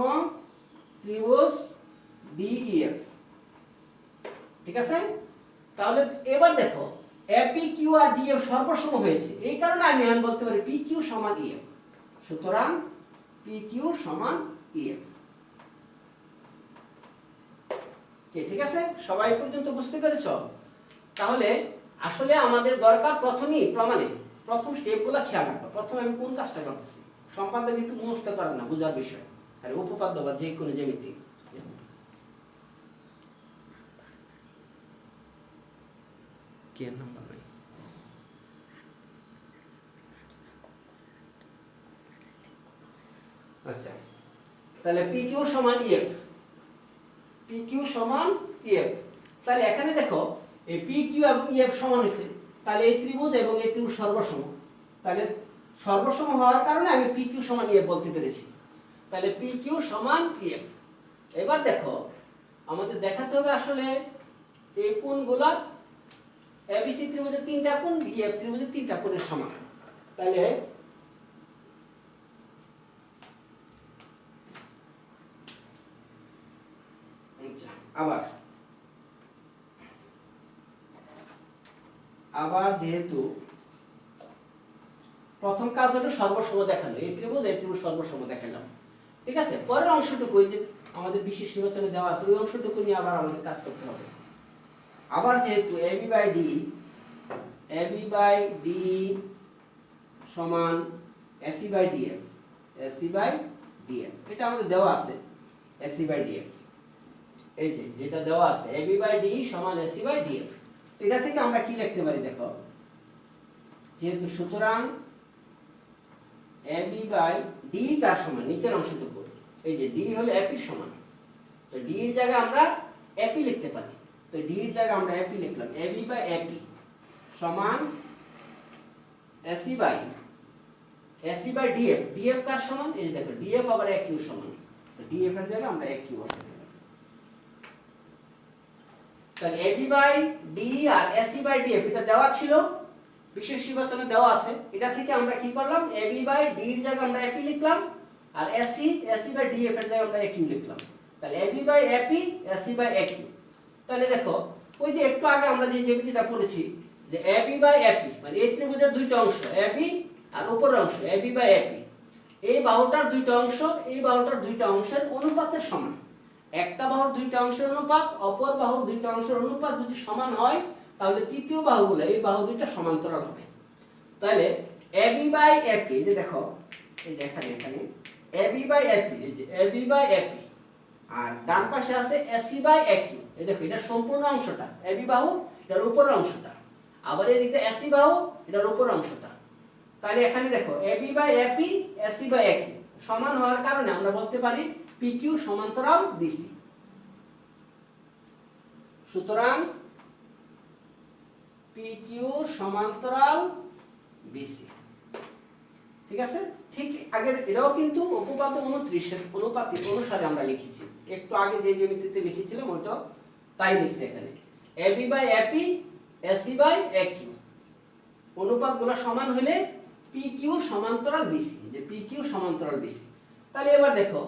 ত্রিভুজ DEF। ঠিক আছে, তাহলে এবার দেখো APQ আর DF সর্বসম হয়েছে, এই কারণে আমি বলতে পারি PQ সমান EF। সুতরাং PQ সমান EF। ঠিক আছে, সবাই পর্যন্ত বুঝতে পেরেছো? তাহলে আসলে আমাদের দরকার প্রথমেই প্রমাণে প্রথম স্টেপগুলো খেয়াল রাখবা। প্রথমে আমি কোন কাজটা করতেছি, সম্পাদ্য কিন্তু মুখস্থ পারবে না, বোঝার বিষয়। আর উপপাদ্য বা যে কোনো জ্যামিতি কি নাম্বার নাই। আচ্ছা, তাহলে PQ সমান EF, PQ সমান EF। তাহলে এখানে দেখো এই PQ এবং EF সমান হয়েছে, তাহলে এই ত্রিভুজ এবং এই ত্রিভুজ সর্বসম। তাহলে সর্বসম হওয়ার কারণে আমি PQ সমান EF বলতে পেরেছি। তাহলে PQ সমান EF। এবার দেখো আমাদের দেখাতে হবে আসলে এই কোণগুলা ABC ত্রিভুজের তিনটা কোণ DF ত্রিভুজের তিনটা কোণের সমান। তাহলে আবার যেহেতু প্রথম কাজ হলো সর্বসম দেখানো, এই ত্রিভুজ সর্বসম দেখালাম। ঠিক আছে, পরের অংশটুকু ওই যে আমাদের বিশেষ নির্বাচনে দেওয়া আছে ওই অংশটুকু নিয়ে আবার আমাদের কাজ করতে হবে। আবার যেহেতু AB বাই D সমান AC বাই DF, এটা আমাদের দেওয়া আছে AC বাই DF। এই যে যেটা দেওয়া আছে AB বাই D সমান AC বাই DF, এটা থেকে আমরা কি লিখতে পারি দেখো, যেহেতু সুতরাং AB বাই D কার সমান, নিচের অংশটুকু এই যে D হলো AP এর সমান, তো D এর জায়গায় আমরা AP লিখতে পারি। তো D এর জায়গায় আমরা AP লিখলাম, AB বাই AP সমান AC বাই DF। DF কার সমান, এই যে দেখো DF আবার AQ সমান, তো DF এর জায়গায় আমরা AQ বসাই দিলাম। তাহলে AB বাই D আর AC বাই DF এটা দেওয়া ছিল, বিশেষ নির্বাচনে দেওয়া আছে। এটা থেকে আমরা কি করলাম, AB বাই D এর জায়গায় আমরা AP লিখলাম আর AC বাই DF এর জায়গায় আমরা AQ লিখলাম। তাহলে AB by AP AC by AQ। তাহলে দেখো ওই যে একটু আগে আমরা যে জ্যামিতিটা পড়েছি যে AB বাই AP মানে এই ত্রিভুজের দুইটা অংশ AB আর উপরের অংশ AB বাই AP, এই বাহুটার দুইটা অংশ এই বাহুটার দুইটা অংশের অনুপাতের সমান। একটা বাহুর দুইটা অংশের অনুপাত অপর বাহুর দুইটা অংশের অনুপাত যদি সমান হয় তাহলে তৃতীয় বাহুগুলো এই বাহু দুইটা সমান্তরাল হবে। তাহলে AB বাই AP, এই যে দেখো এই যে এখানে AB বাই AP, এই যে AB বাই AP আর ডান পাশে আছে AC বাই AQ। এই দেখো এটা সম্পূর্ণ অংশটা AB বাহু, এটার উপরের অংশটা, আবার এদিকে AC বাহু, এটার উপরের অংশটা। তাহলে এখানে দেখো AB by AP AC by AQ সমান হওয়ার কারণে আমরা বলতে পারি PQ সমান্তরাল BC। সুতরাং PQ সমান্তরাল BC। ঠিক আছে, ঠিক আগের এটাও কিন্তু উপপাদ্য 29 এর অনুপাতিক অনুসারে আমরা লিখেছি, একটু আগে যে জ্যামিতিতে লিখেছিলাম ওটাও তাই লিখছি এখানে AB by AP AC by AQ অনুপাতগুলো সমান হলে PQ সমান্তরাল BC, যে PQ সমান্তরাল BC। তাহলে এবার দেখো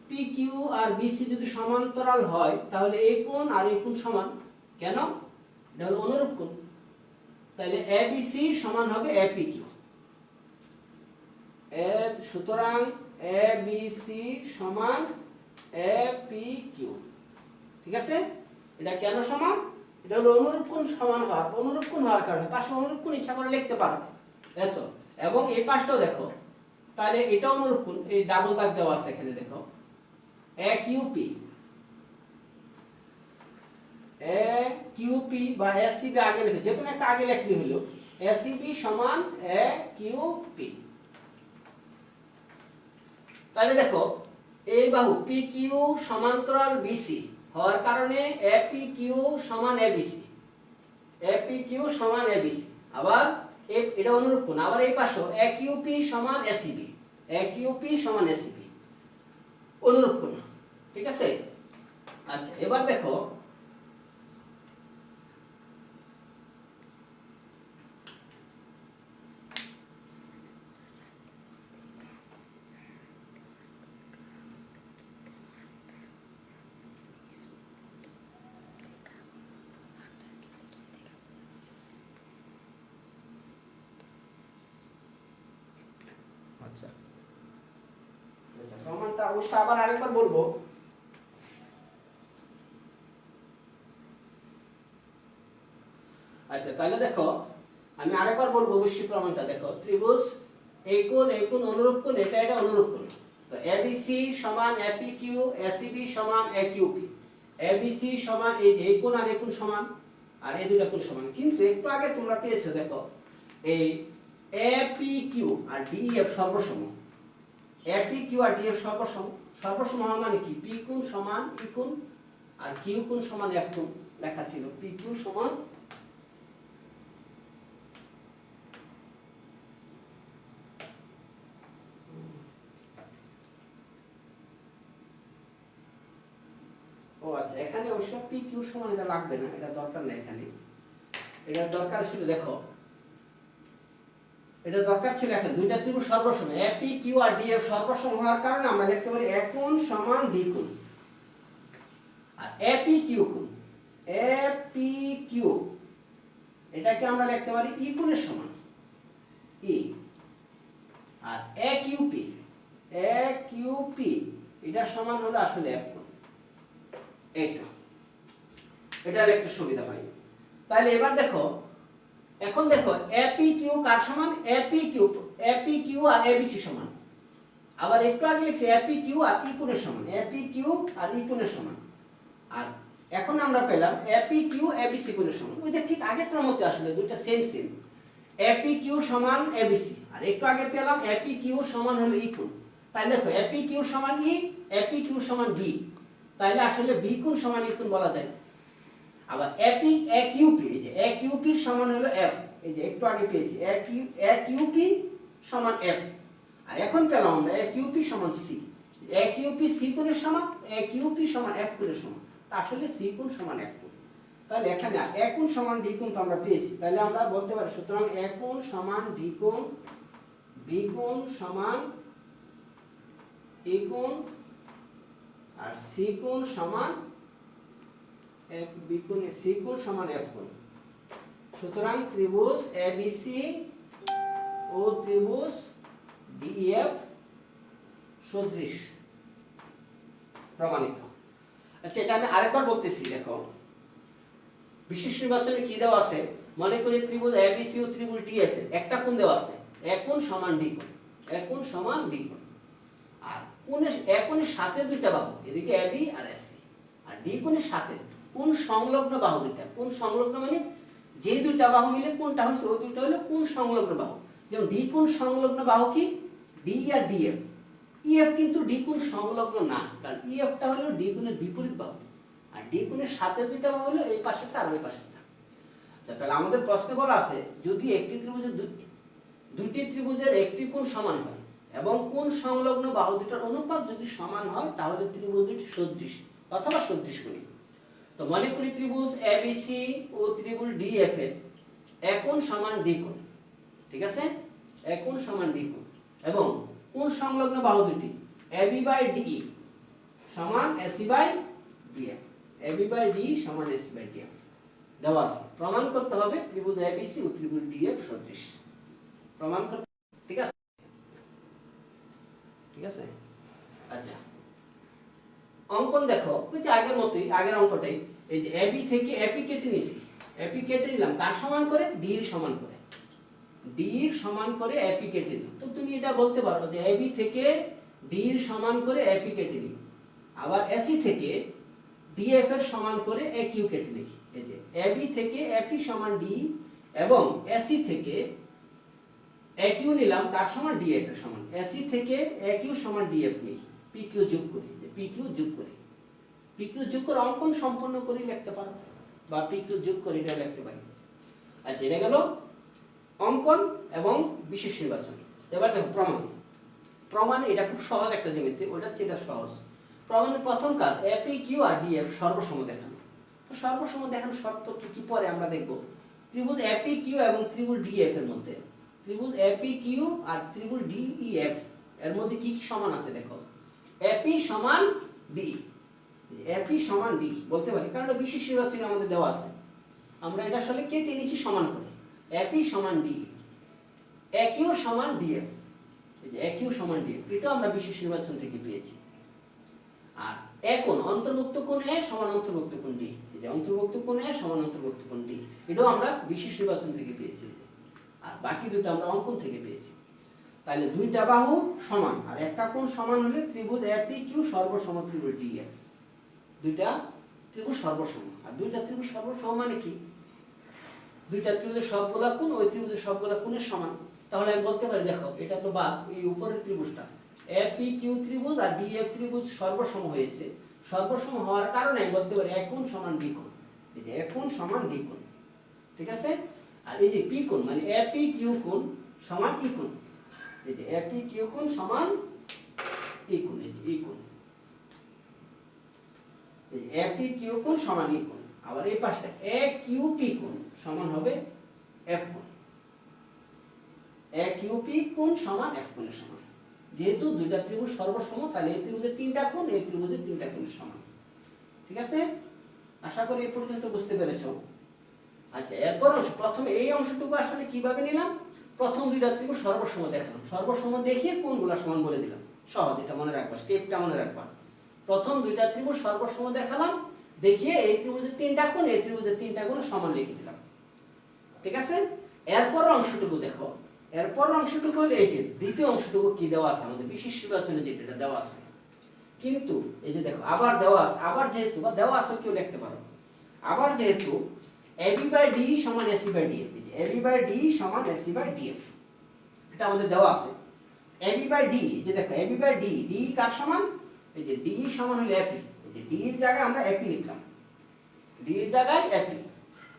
পি কিউ আর বিসি যদি সমান্তরাল হয় তাহলে এই কোণ আর এই কোণ সমান। কেন? এটা হলো অনুরূপ কোণ। তাহলে এবিসি সমান হবে এপি কিউ। সুতরাং এবিসি সমান এপি কিউ। ঠিক আছে? এটা কেন সমান? এটা হলো অনুরূপ কোণ সমান হওয়ার, অনুরূপ কোণ হওয়ার কারণে পাশে অনুরূপ কোণ ইচ্ছা করে লিখতে পারো এত। এবং এই পাশটাও দেখো, তাহলে এটা অনুরূপ কোণ, এই ডাবল দাগ দেওয়া আছে এখানে দেখো, এ কিউপি, এ কিউপি বা এসিবি আগে লিখে, যে কোনো একটা আগে লিখলে হলো এসিবি সমান এ কিউপি। তাহলে দেখো এই বাহু পি কিউ সমান্তরাল বিসি হওয়ার কারণে এপি কিউ সমান এবিসি, এপি কিউ সমান এবিসি। আবার এটা অনুরূপ কোণ। আবার এই পাশেও এ কিউপি সমান এসিবি, এ কিউপি সমান এসিবি, অনুরূপ কোণ। ঠিক আছে? আচ্ছা, এবার দেখো আচ্ছা, প্রমাণটা অবশ্য আবার আরেকবার বলবো। আচ্ছা, তাহলে দেখো আমি আরেকবার বলবো অবশ্যই প্রমাণটা। দেখো ত্রিভুজ এই কোণ অনুরূপ কোণ, এটা অনুরূপ কোণ। তো এবিসি সমান এপি কিউ, এসিবি সমান এ কিউপি। এবিসি সমান এই কোণ আর এই কোণ সমান, আর এই দুটো কোণ সমান। কিন্তু একটু আগে তোমরা পেয়েছো দেখো এই এপি কিউ আর ডিএফ সর্বসম। এপি কিউ আর ডিএফ সর্বসম। সর্বসম হওয়া মানে কি? পি কোণ সমান ই কোণ আর কিউ কোণ সমান এফ কোণ লেখা ছিল। পি কিউ সমান আচ্ছা, এখানে অবশ্য পি কিউ সমান এটা লাগবে না, এটা দরকার নেই এখানে। এটা দরকার ছিল দেখো, এটা দরকার ছিল এখানে দুইটা ত্রিভুজ সর্বসম, এ পি কিউ আর ডি এফ সর্বসম হওয়ার কারণে আমরা লিখতে পারি এ কোণ সমান ডি কোণ। আর এ পি কিউ কোণ, এ পি কিউ এটাকে আমরা লিখতে পারি ই কোণের সমান, ই। আর এ কিউপি, এ কিউপি এটা সমান হলো আসলে এফ কোণ। এটা লিখতে সুবিধা হয়। তাহলে এবার দেখো, এখন দেখো এপি কিউ কার সমান? এপি কিউ আর এবিসি সমান। আবার একটু আগে লিখছি এপি কিউ আর ই কোণের সমান, এপি কিউ আর ই কোণের সমান। আর এখন আমরা পেলাম এপি কিউ এবিসি কোণের সমান। ওই যে ঠিক আগেরটার মতো আসলে দুইটা সেম। এপি কিউ সমান এবিসি, আর একটু আগে পেলাম এপি কিউ সমান হলো ই কোণ। তাই দেখো এপি কিউ সমান ই, এপি কিউ সমান বি। তাইলে আসলে বি কোণ সমান ই কোণ বলা যায়। আবার এপি এ কিউপি, এই যে এ কিউপি সমান হলো এফ, এই যে একটু আগে পেয়েছি এ কিউপি সমান এফ। আর এখন পেলাম আমরা এ কিউপি সমান সি। এ কিউপি সি কোণের সমান, এ কিউপি সমান এফ কোণের সমান। আসলে সি কোণ সমান এফ কোণ। তাহলে এখানে এ কোণ সমান ডি কোণ তো আমরা পেয়েছি। তাহলে আমরা বলতে পারি সুতরাং এ কোণ সমান ডি কোণ, বি কোণ সমান এ কোণ, আর সি কোণ সমান এক বি কোণ, সি কোণ সমান এফ কোণ। সুতরাং ত্রিভুজ এবিসি ও ত্রিভুজ ডিএফ সদৃশ প্রমাণিত। আচ্ছা, এটা আমি আরেকবার বলতেছি। দেখো বিশেষ নির্বাচনে কি দেওয়া আছে? মনে করি ত্রিভুজ এবিসি ও ত্রিভুজ ডিএফ একটা কোণ দেওয়া আছে, এ কোণ সমান ডি কোণ, এ কোণ সমান ডি কোণ। আর এ কোণের সাথে দুইটা বাহু, এদিকে এবি আর এসি, আর ডি কোণের সাথে কোণ সংলগ্ন বাহু দুইটা। কোণ সংলগ্ন মানে যে দুইটা বাহু মিলে কোণটা হচ্ছে ওই দুইটা হলো কোণ সংলগ্ন বাহু। যেমন ডি কোণ সংলগ্ন বাহু কি? ডি আর ডিএফ। ইএফ কিন্তু ডি কোণ সংলগ্ন না, কারণ ইএফটা হলো ডি কোণের বিপরীত বাহু, আর ডি কোণের সাথে দুইটা বাহু হলো এই পাশেরটা আর ওই পাশেরটা। তাহলে আমাদের প্রশ্নে বলা আছে যদি একটি ত্রিভুজের দুইটি ত্রিভুজের একটি কোণ সমান হয় এবং কোণ সংলগ্ন বাহু দুইটার অনুপাত যদি সমান হয় তাহলে ত্রিভুজ দুটি সদৃশ অথবা সদৃশকোণী। তো মনে করি ত্রিভুজ এবিসি ও ত্রিভুজ ডিএফ এর এ কোণ সমান ডি কোণ। ঠিক আছে? এ কোণ সমান ডি কোণ এবং কোণ সংলগ্ন বাহু দুটি এবি বাই ডিই, সমান AC by DF, AB by D সমান এসি বাই ডিএফ দেওয়া আছে। প্রমাণ করতে হবে ত্রিভুজ এবিসি ও ত্রিভুজ ডিএফ সদৃশ, প্রমাণ করতে, ঠিক আছে? ঠিক আছে, আচ্ছা অঙ্কন দেখো ওই যে আগের মতই, আগের অঙ্কটাই। এই যে এবি থেকে এপি কেটে নিছি, এপি কেটে নিলাম কার সমান করে, ডি এর সমান করে, ডি এর সমান করে এপি কেটে নিলাম। তো তুমি এটা বলতে পারো যে এবি থেকে ডি এর সমান করে এপি কেটে নিই, আবার এসি থেকে ডিএফ এর সমান করে এ কিউ কেটে নিই। এই যে এবি থেকে এপি সমান ডি এবং এসি থেকে এ কিউ নিলাম তার সমান ডিএফ এর সমান, এসি থেকে এ কিউ সমান ডিএফ নিই, পি কিউ যোগ করি, পি কিউ যোগ করি, পি কিউ যোগ করে অঙ্কন সম্পন্ন করে লিখতে পারো, বা পি কিউ যোগ করে এটা লিখতে পারি। আর জেনে গেল অঙ্কন এবং বিশেষ নির্বাচন। এবার দেখো প্রমাণ। প্রমাণ এটা খুব সহজ একটা জ্যামিতি, ওটা যেটা সহজ। প্রমাণের প্রথম কাজ এপি কিউ আর ডিএফ সর্বসম দেখানো। তো সর্বসম দেখানোর শর্ত কি কি পরে আমরা দেখব। ত্রিভুজ এপি কিউ এবং ত্রিভুজ ডিএফ এর মধ্যে, ত্রিভুজ এপি কিউ আর ত্রিভুজ ডিইএফ এর মধ্যে কি কি সমান আছে দেখো। এপি সমান ডি, এপি সমান ডি বলতে পারি কারণ এটা বিশেষ নির্বাচনে আমাদের দেওয়া আছে। আমরা এটা আসলে কেটে নিয়েছি সমান করে, এপি সমান ডি, এ কিউ সমান ডিএফ, এই যে এ কিউ সমান ডিএফ এটা আমরা বিশেষ নির্বাচন থেকে পেয়েছি। আর এ কোণ অন্তর্ভুক্ত কোণ এ সমান অন্তর্ভুক্ত কোণ ডি, এই যে অন্তর্ভুক্ত কোণ এ সমান অন্তর্ভুক্ত কোণ ডি এটাও আমরা বিশেষ নির্বাচন থেকে পেয়েছি। আর বাকি দুটো আমরা অঙ্কন থেকে পেয়েছি। তাহলে দুইটা বাহু সমান আর একটা কোণ সমান হলে ত্রিভুজ এপি কিউ সর্বসম ত্রিভুজ ডিএফ, দুইটা ত্রিভুজ সর্বসম। আর দুইটা ত্রিভুজ সর্বসম মানে কি, দুইটা ত্রিভুজের সবগুলা কোণ ওই ত্রিভুজের সবগুলা কোণের সমান। তাহলে আমি বলতে পারি দেখো এটা তো বাদ, এই উপরের ত্রিভুজটা এপি কিউ ত্রিভুজ আর ডিএফ ত্রিভুজ সর্বসম হয়েছে। সর্বসম হওয়ার কারণে আমি বলতে পারি এক কোণ সমান ডি কোণ, এই যে এক কোণ সমান ডি কোণ, ঠিক আছে? আর এই যে পি কোণ মানে এপি কিউ কোণ সমান ই কোণ, এই যে এপি কিউ কোণ সমান ই কোণ, এই যে ই কোণ, এই যে এপি কিউ কোণ সমান ই কোণ। আবার এই পাশটা এ কিউ পি কোণ সমান হবে এফ কোণ, এ কিউ পি কোণ সমান এফ কোণের সমান। যেহেতু দুইটা ত্রিভুজ সর্বসম তাহলে এই ত্রিভুজের তিনটা কোণ এই ত্রিভুজের তিনটা কোণের সমান, ঠিক আছে? আশা করি এই পর্যন্ত বুঝতে পেরেছো। আচ্ছা এরপর প্রথমে এই অংশটুকু আসলে কিভাবে নিলাম, প্রথম দুইটা ত্রিভুজ সর্বসম দেখালাম, সর্বসম দেখিয়ে কোণগুলো সমান বলে দিলাম। সহজ, এটা মনে রাখবা, স্টেপটা মনে রাখবা। প্রথম দুইটা ত্রিভুজ সর্বসম দেখালাম, দেখিয়ে এই ত্রিভুজের তিনটা কোণ এই ত্রিভুজের তিনটা কোণ সমান লিখে দিলাম, ঠিক আছে? এরপর অংশটুকু দেখো, এরপর অংশটুকু হলো এই যে দ্বিতীয় অংশটুকু কি দেওয়া আছে আমাদের বিশেষ নির্বাচনে যেটা দেওয়া আছে, কিন্তু এই যে দেখো আবার দেওয়া আছে, আবার যেহেতু বা দেওয়া আছে কেউ লিখতে পারো, আবার যেহেতু এবি বাই ডি সমান এসি বাই ডিএফ, এই যে এবি বাই ডি সমান এসি বাই ডিএফ এটা আমাদের দেওয়া আছে। এবি বাই ডি, যে দেখো এবি বাই ডি, ডি কার সমান, এই যে ডি সমান হলো এপি, এই যে ডি এর জায়গায় আমরা এপি লিখলাম, ডি এর জায়গায় এপি।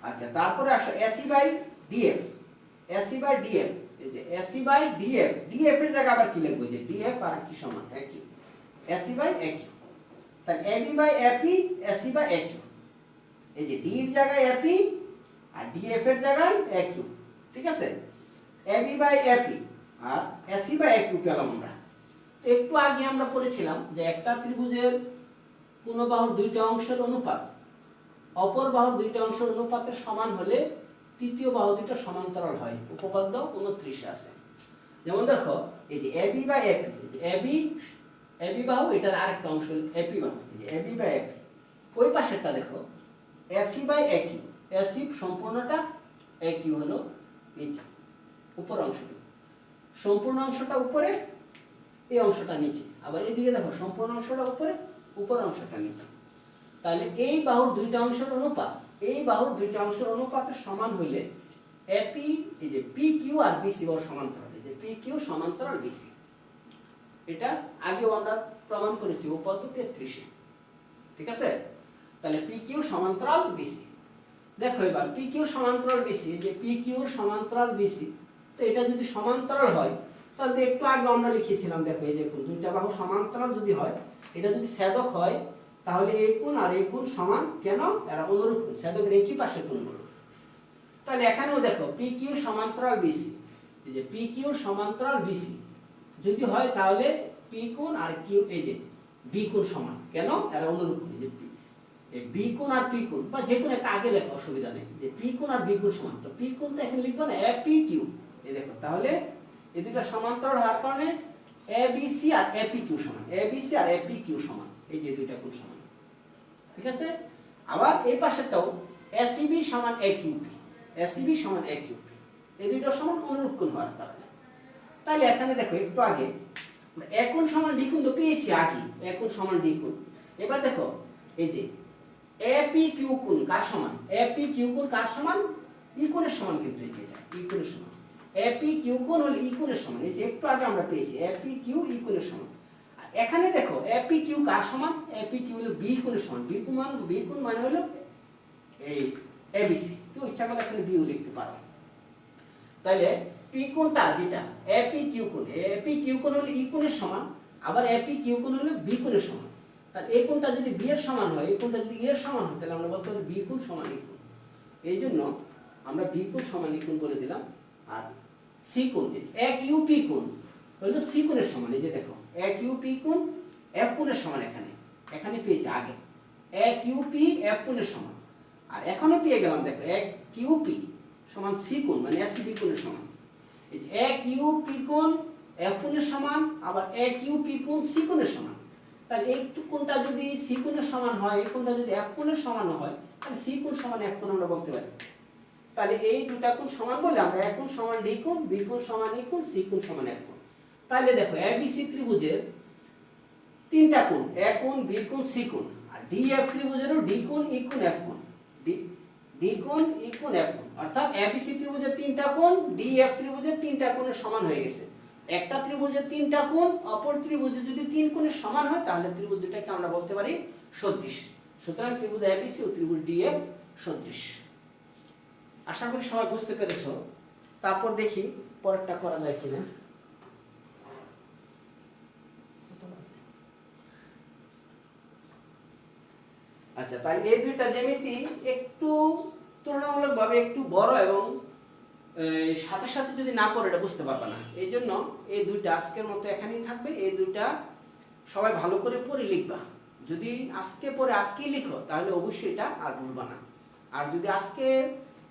আচ্ছা তারপরে আসো AC by DF, AC by DF, এই যে এসি বাই ডিএফ, ডিএফ এর জায়গায় আবার কি লিখব, যে ডিএফ আর কি সমান একই, এসি বাই একই। তাহলে AB by AP, AC by AQ, এই যে ডি এর জায়গায় এপি আর ডিএফ এর জায়গায় একই, ঠিক আছে? এবি বাই এপি আর এসি বাই একই পেলাম আমরা। তো একটু আগে আমরা পড়েছিলাম যে একটা ত্রিভুজের কোন বাহুর দুইটা অংশের অনুপাত অপর বাহুর দুইটা অংশের অনুপাতের সমান হলে তৃতীয় বাহু দুটো সমান্তরাল হয়। উপপাদ্য 29 আছে। যেমন দেখো এই যে এবি বাই এপি, এই যে এবি বাহু এটার আরেকটা অংশ এপি বাহু, এই যে এবি বাই এপি। ওই পাশেরটা দেখো এসি বাই একই, এসি সম্পূর্ণটা একই হলো নিচে উপর অংশটা, সম্পূর্ণ অংশটা উপরে, এই অংশটা নিচে। আবার এদিকে দেখো সম্পূর্ণ অংশটা উপরে, উপর অংশটা নিচে। তাহলে এই বাহুর দুইটা অংশের অনুপাত, এই বাহুর দুইটা অংশের অনুপাতের সমান হইলে এপি, এই যে পি কিউ আর বিসি বাহু সমান্তরাল, এই যে পি কিউ সমান্তরাল বিসি। এটা আগেও আমরা প্রমাণ করেছি উপপাদ্য 33 এ, ঠিক আছে? তাহলে পি কিউ সমান্তরাল বিসি। দেখো এবার পি কিউ সমান্তরাল বিসি, এই যে পি কিউ সমান্তরাল বিসি, তো এটা যদি সমান্তরাল হয় তাহলে একটু আগে আমরা লিখেছিলাম, দেখো এই দেখুন দুইটা বাহু সমান্তরাল যদি হয়, এটা যদি ছেদক হয় তাহলে এই কোণ আর এই কোণ সমান, কেন? এরা অনুরূপ কোণ, ছেদকের একই পাশের কোণগুলো। তাহলে এখানেও দেখো পি কিউ সমান্তরাল বিসি, এই যে পি কিউ সমান্তরাল বিসি যদি হয় তাহলে পি কোণ আর কিউ, এই যে বি কোণ সমান, কেন? এরা অনুরূপণী, যে বি কোণ আর পি কোণ বা যে কোনো একটা আগে লেখা অসুবিধা নেই, যে পি কোণ আর বি কোণ সমান। তো পি কোণ তো এখানে লিখবো না, এ পি কিউ। এই দেখো, তাহলে এই দুটো সমান্তরাল হওয়ার কারণে এ বি সি আর এ পি কিউ সমান, এ বি সি আর এ পি কিউ সমান, এই যে দুইটা কোণ সমান। ঠিক আছে? আবার এই পাশেরটাও এসিবি সমান এ কিউ পি, এসিবি সমান এ কিউ পি, এই দুইটা সমান অনুরূপ কোণ হওয়ার কারণে। তাহলে এখানে দেখো একটু আগে এ কোণ সমান ডি কোণ তো পেয়েছি আগে, এ কোণ সমান ডি কোণ। এবার দেখো এই যে এপি কিউ কোণ কার সমান? এপি কিউ কোণ কার সমান? ই কোণের সমান, কিন্তু এই যে এটা ই কোণের সমান। এপি কিউ কোণ হলো ই কোণের সমান, এই যে একটু আগে আমরা পেয়েছি এপি কিউ ই কোণের সমান। আর এখানে দেখো এপি কিউ কার সমান? এপি কিউ হলো বি কোণের সমান। বি কোণ মানে হলো এই এবিসি। কেউ ইচ্ছা করলে এখানে বিও লিখতে পারো। তাহলে পি কোণটা যেটা এপি কিউ কোণ, এপি কিউ কোণ হলো ই কোণের সমান, আবার এপি কিউ কোণ হলো বি কোণের সমান। তাহলে এই কোণটা যদি বি এর সমান হয়, এই কোণটা যদি ই এর সমান হয়, তাহলে আমরা বলতে পারি বি কোণ সমান ই কোণ। এই জন্য আমরা বি কোণ সমান ই কোণ বলে দিলাম। আর সি কোণ, এক ইউপি কোণ হলো সি কোণের সমান। এই যে দেখো এক ইউপি কোণ এফ কোণের সমান, এখানে পেয়েছি আগে এক ইউপি এফ কোণের সমান। আর এখনো পেয়ে গেলাম, দেখো এক ইউপি সমান সি কোণ মানে এসিবি কোণের সমান। এই যে এক ইউপি কোণ এফ কোণের সমান, আবার এক ইউপি কোণ সি কোণের সমান। তাহলে এই কোণটা যদি সি কোণের সমান হয়, এই কোণটা যদি এফ কোণের সমান হয়, তাহলে সি কোণ সমান এফ কোণ আমরা বলতে পারি। তাহলে এই দুটা কোণ সমান বলে আমরা এ কোণ সমান ডি কোণ, বি কোণ সমান ই কোণ, সি কোণ সমান এফ কোণ। তাহলে দেখো এবিসি ত্রিভুজের তিনটা কোণ, এ কোণ, বি কোণ, সি কোণ। আর ডিএফ ত্রিভুজেরও ডি কোণ, ই কোণ, এফ কোণ। ডি কোণ, ই কোণ, এফ কোণ। অর্থাৎ এবিসি ত্রিভুজের তিনটা কোণ ডিএফ ত্রিভুজের তিনটা কোণের সমান হয়ে গেছে। একটা ত্রিভুজের তিনটা কোণ অপর ত্রিভুজে যদি তিন কোণের সমান হয়, তাহলে ত্রিভুজ দুটাকে আমরা বলতে পারি সদৃশ। সুতরাং ত্রিভুজ এবিসি ও ত্রিভুজ ডিএফ সদৃশ। আশা করি সবাই বুঝতে পেরেছো। তারপর দেখি পরেরটা করা যায় কিনা। আচ্ছা, তাই এই দুইটা জ্যামিতি একটু তুলনামূলকভাবে একটু বড় এবং সাথে সাথে যদি না করো এটা বুঝতে পারবে না। এই জন্য এই দুইটা আজকের মতো এখানেই থাকবে। এই দুইটা সবাই ভালো করে পড়ে লিখবা। যদি আজকে পড়ে আজকেই লিখো, তাহলে অবশ্যই এটা আর ভুলবা না। আর যদি আজকে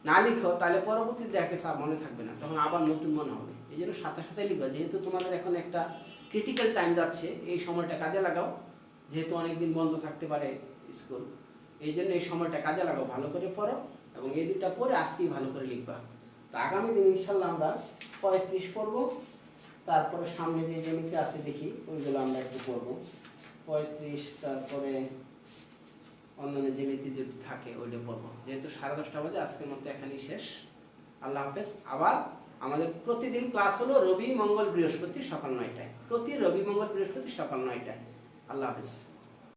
না লিখো, তাহলে পরবর্তীতে দেখে স্যার মনে থাকবে না, তখন আবার নতুন মনে হবে। এই জন্য সাথে সাথে লিখবা। যেহেতু তোমাদের এখন একটা ক্রিটিক্যাল টাইম যাচ্ছে, এই সময়টা কাজে লাগাও। যেহেতু অনেকদিন বন্ধ থাকতে পারে স্কুল, এই জন্য এই সময়টা কাজে লাগাও, ভালো করে পড়ো এবং এই দুটা পড়ে আজকেই ভালো করে লিখবা। তো আগামী দিন ইনশাল্লাহ আমরা 35 পড়বো। তারপরে সামনে যে জ্যামিতি আছে দেখি ওইগুলো আমরা একটু পড়বো। 35, তারপরে অন্যান্য জ্যামিতি যদি থাকে ওইটা পড়বো। যেহেতু 10:30 বাজে, আজকের মতো এখানেই শেষ। আল্লাহ হাফেজ। আবার আমাদের প্রতিদিন ক্লাস হলো রবি, মঙ্গল, বৃহস্পতি সকাল 9টায়। প্রতি রবি, মঙ্গল, বৃহস্পতি সকাল 9টায়। আল্লাহ হাফেজ।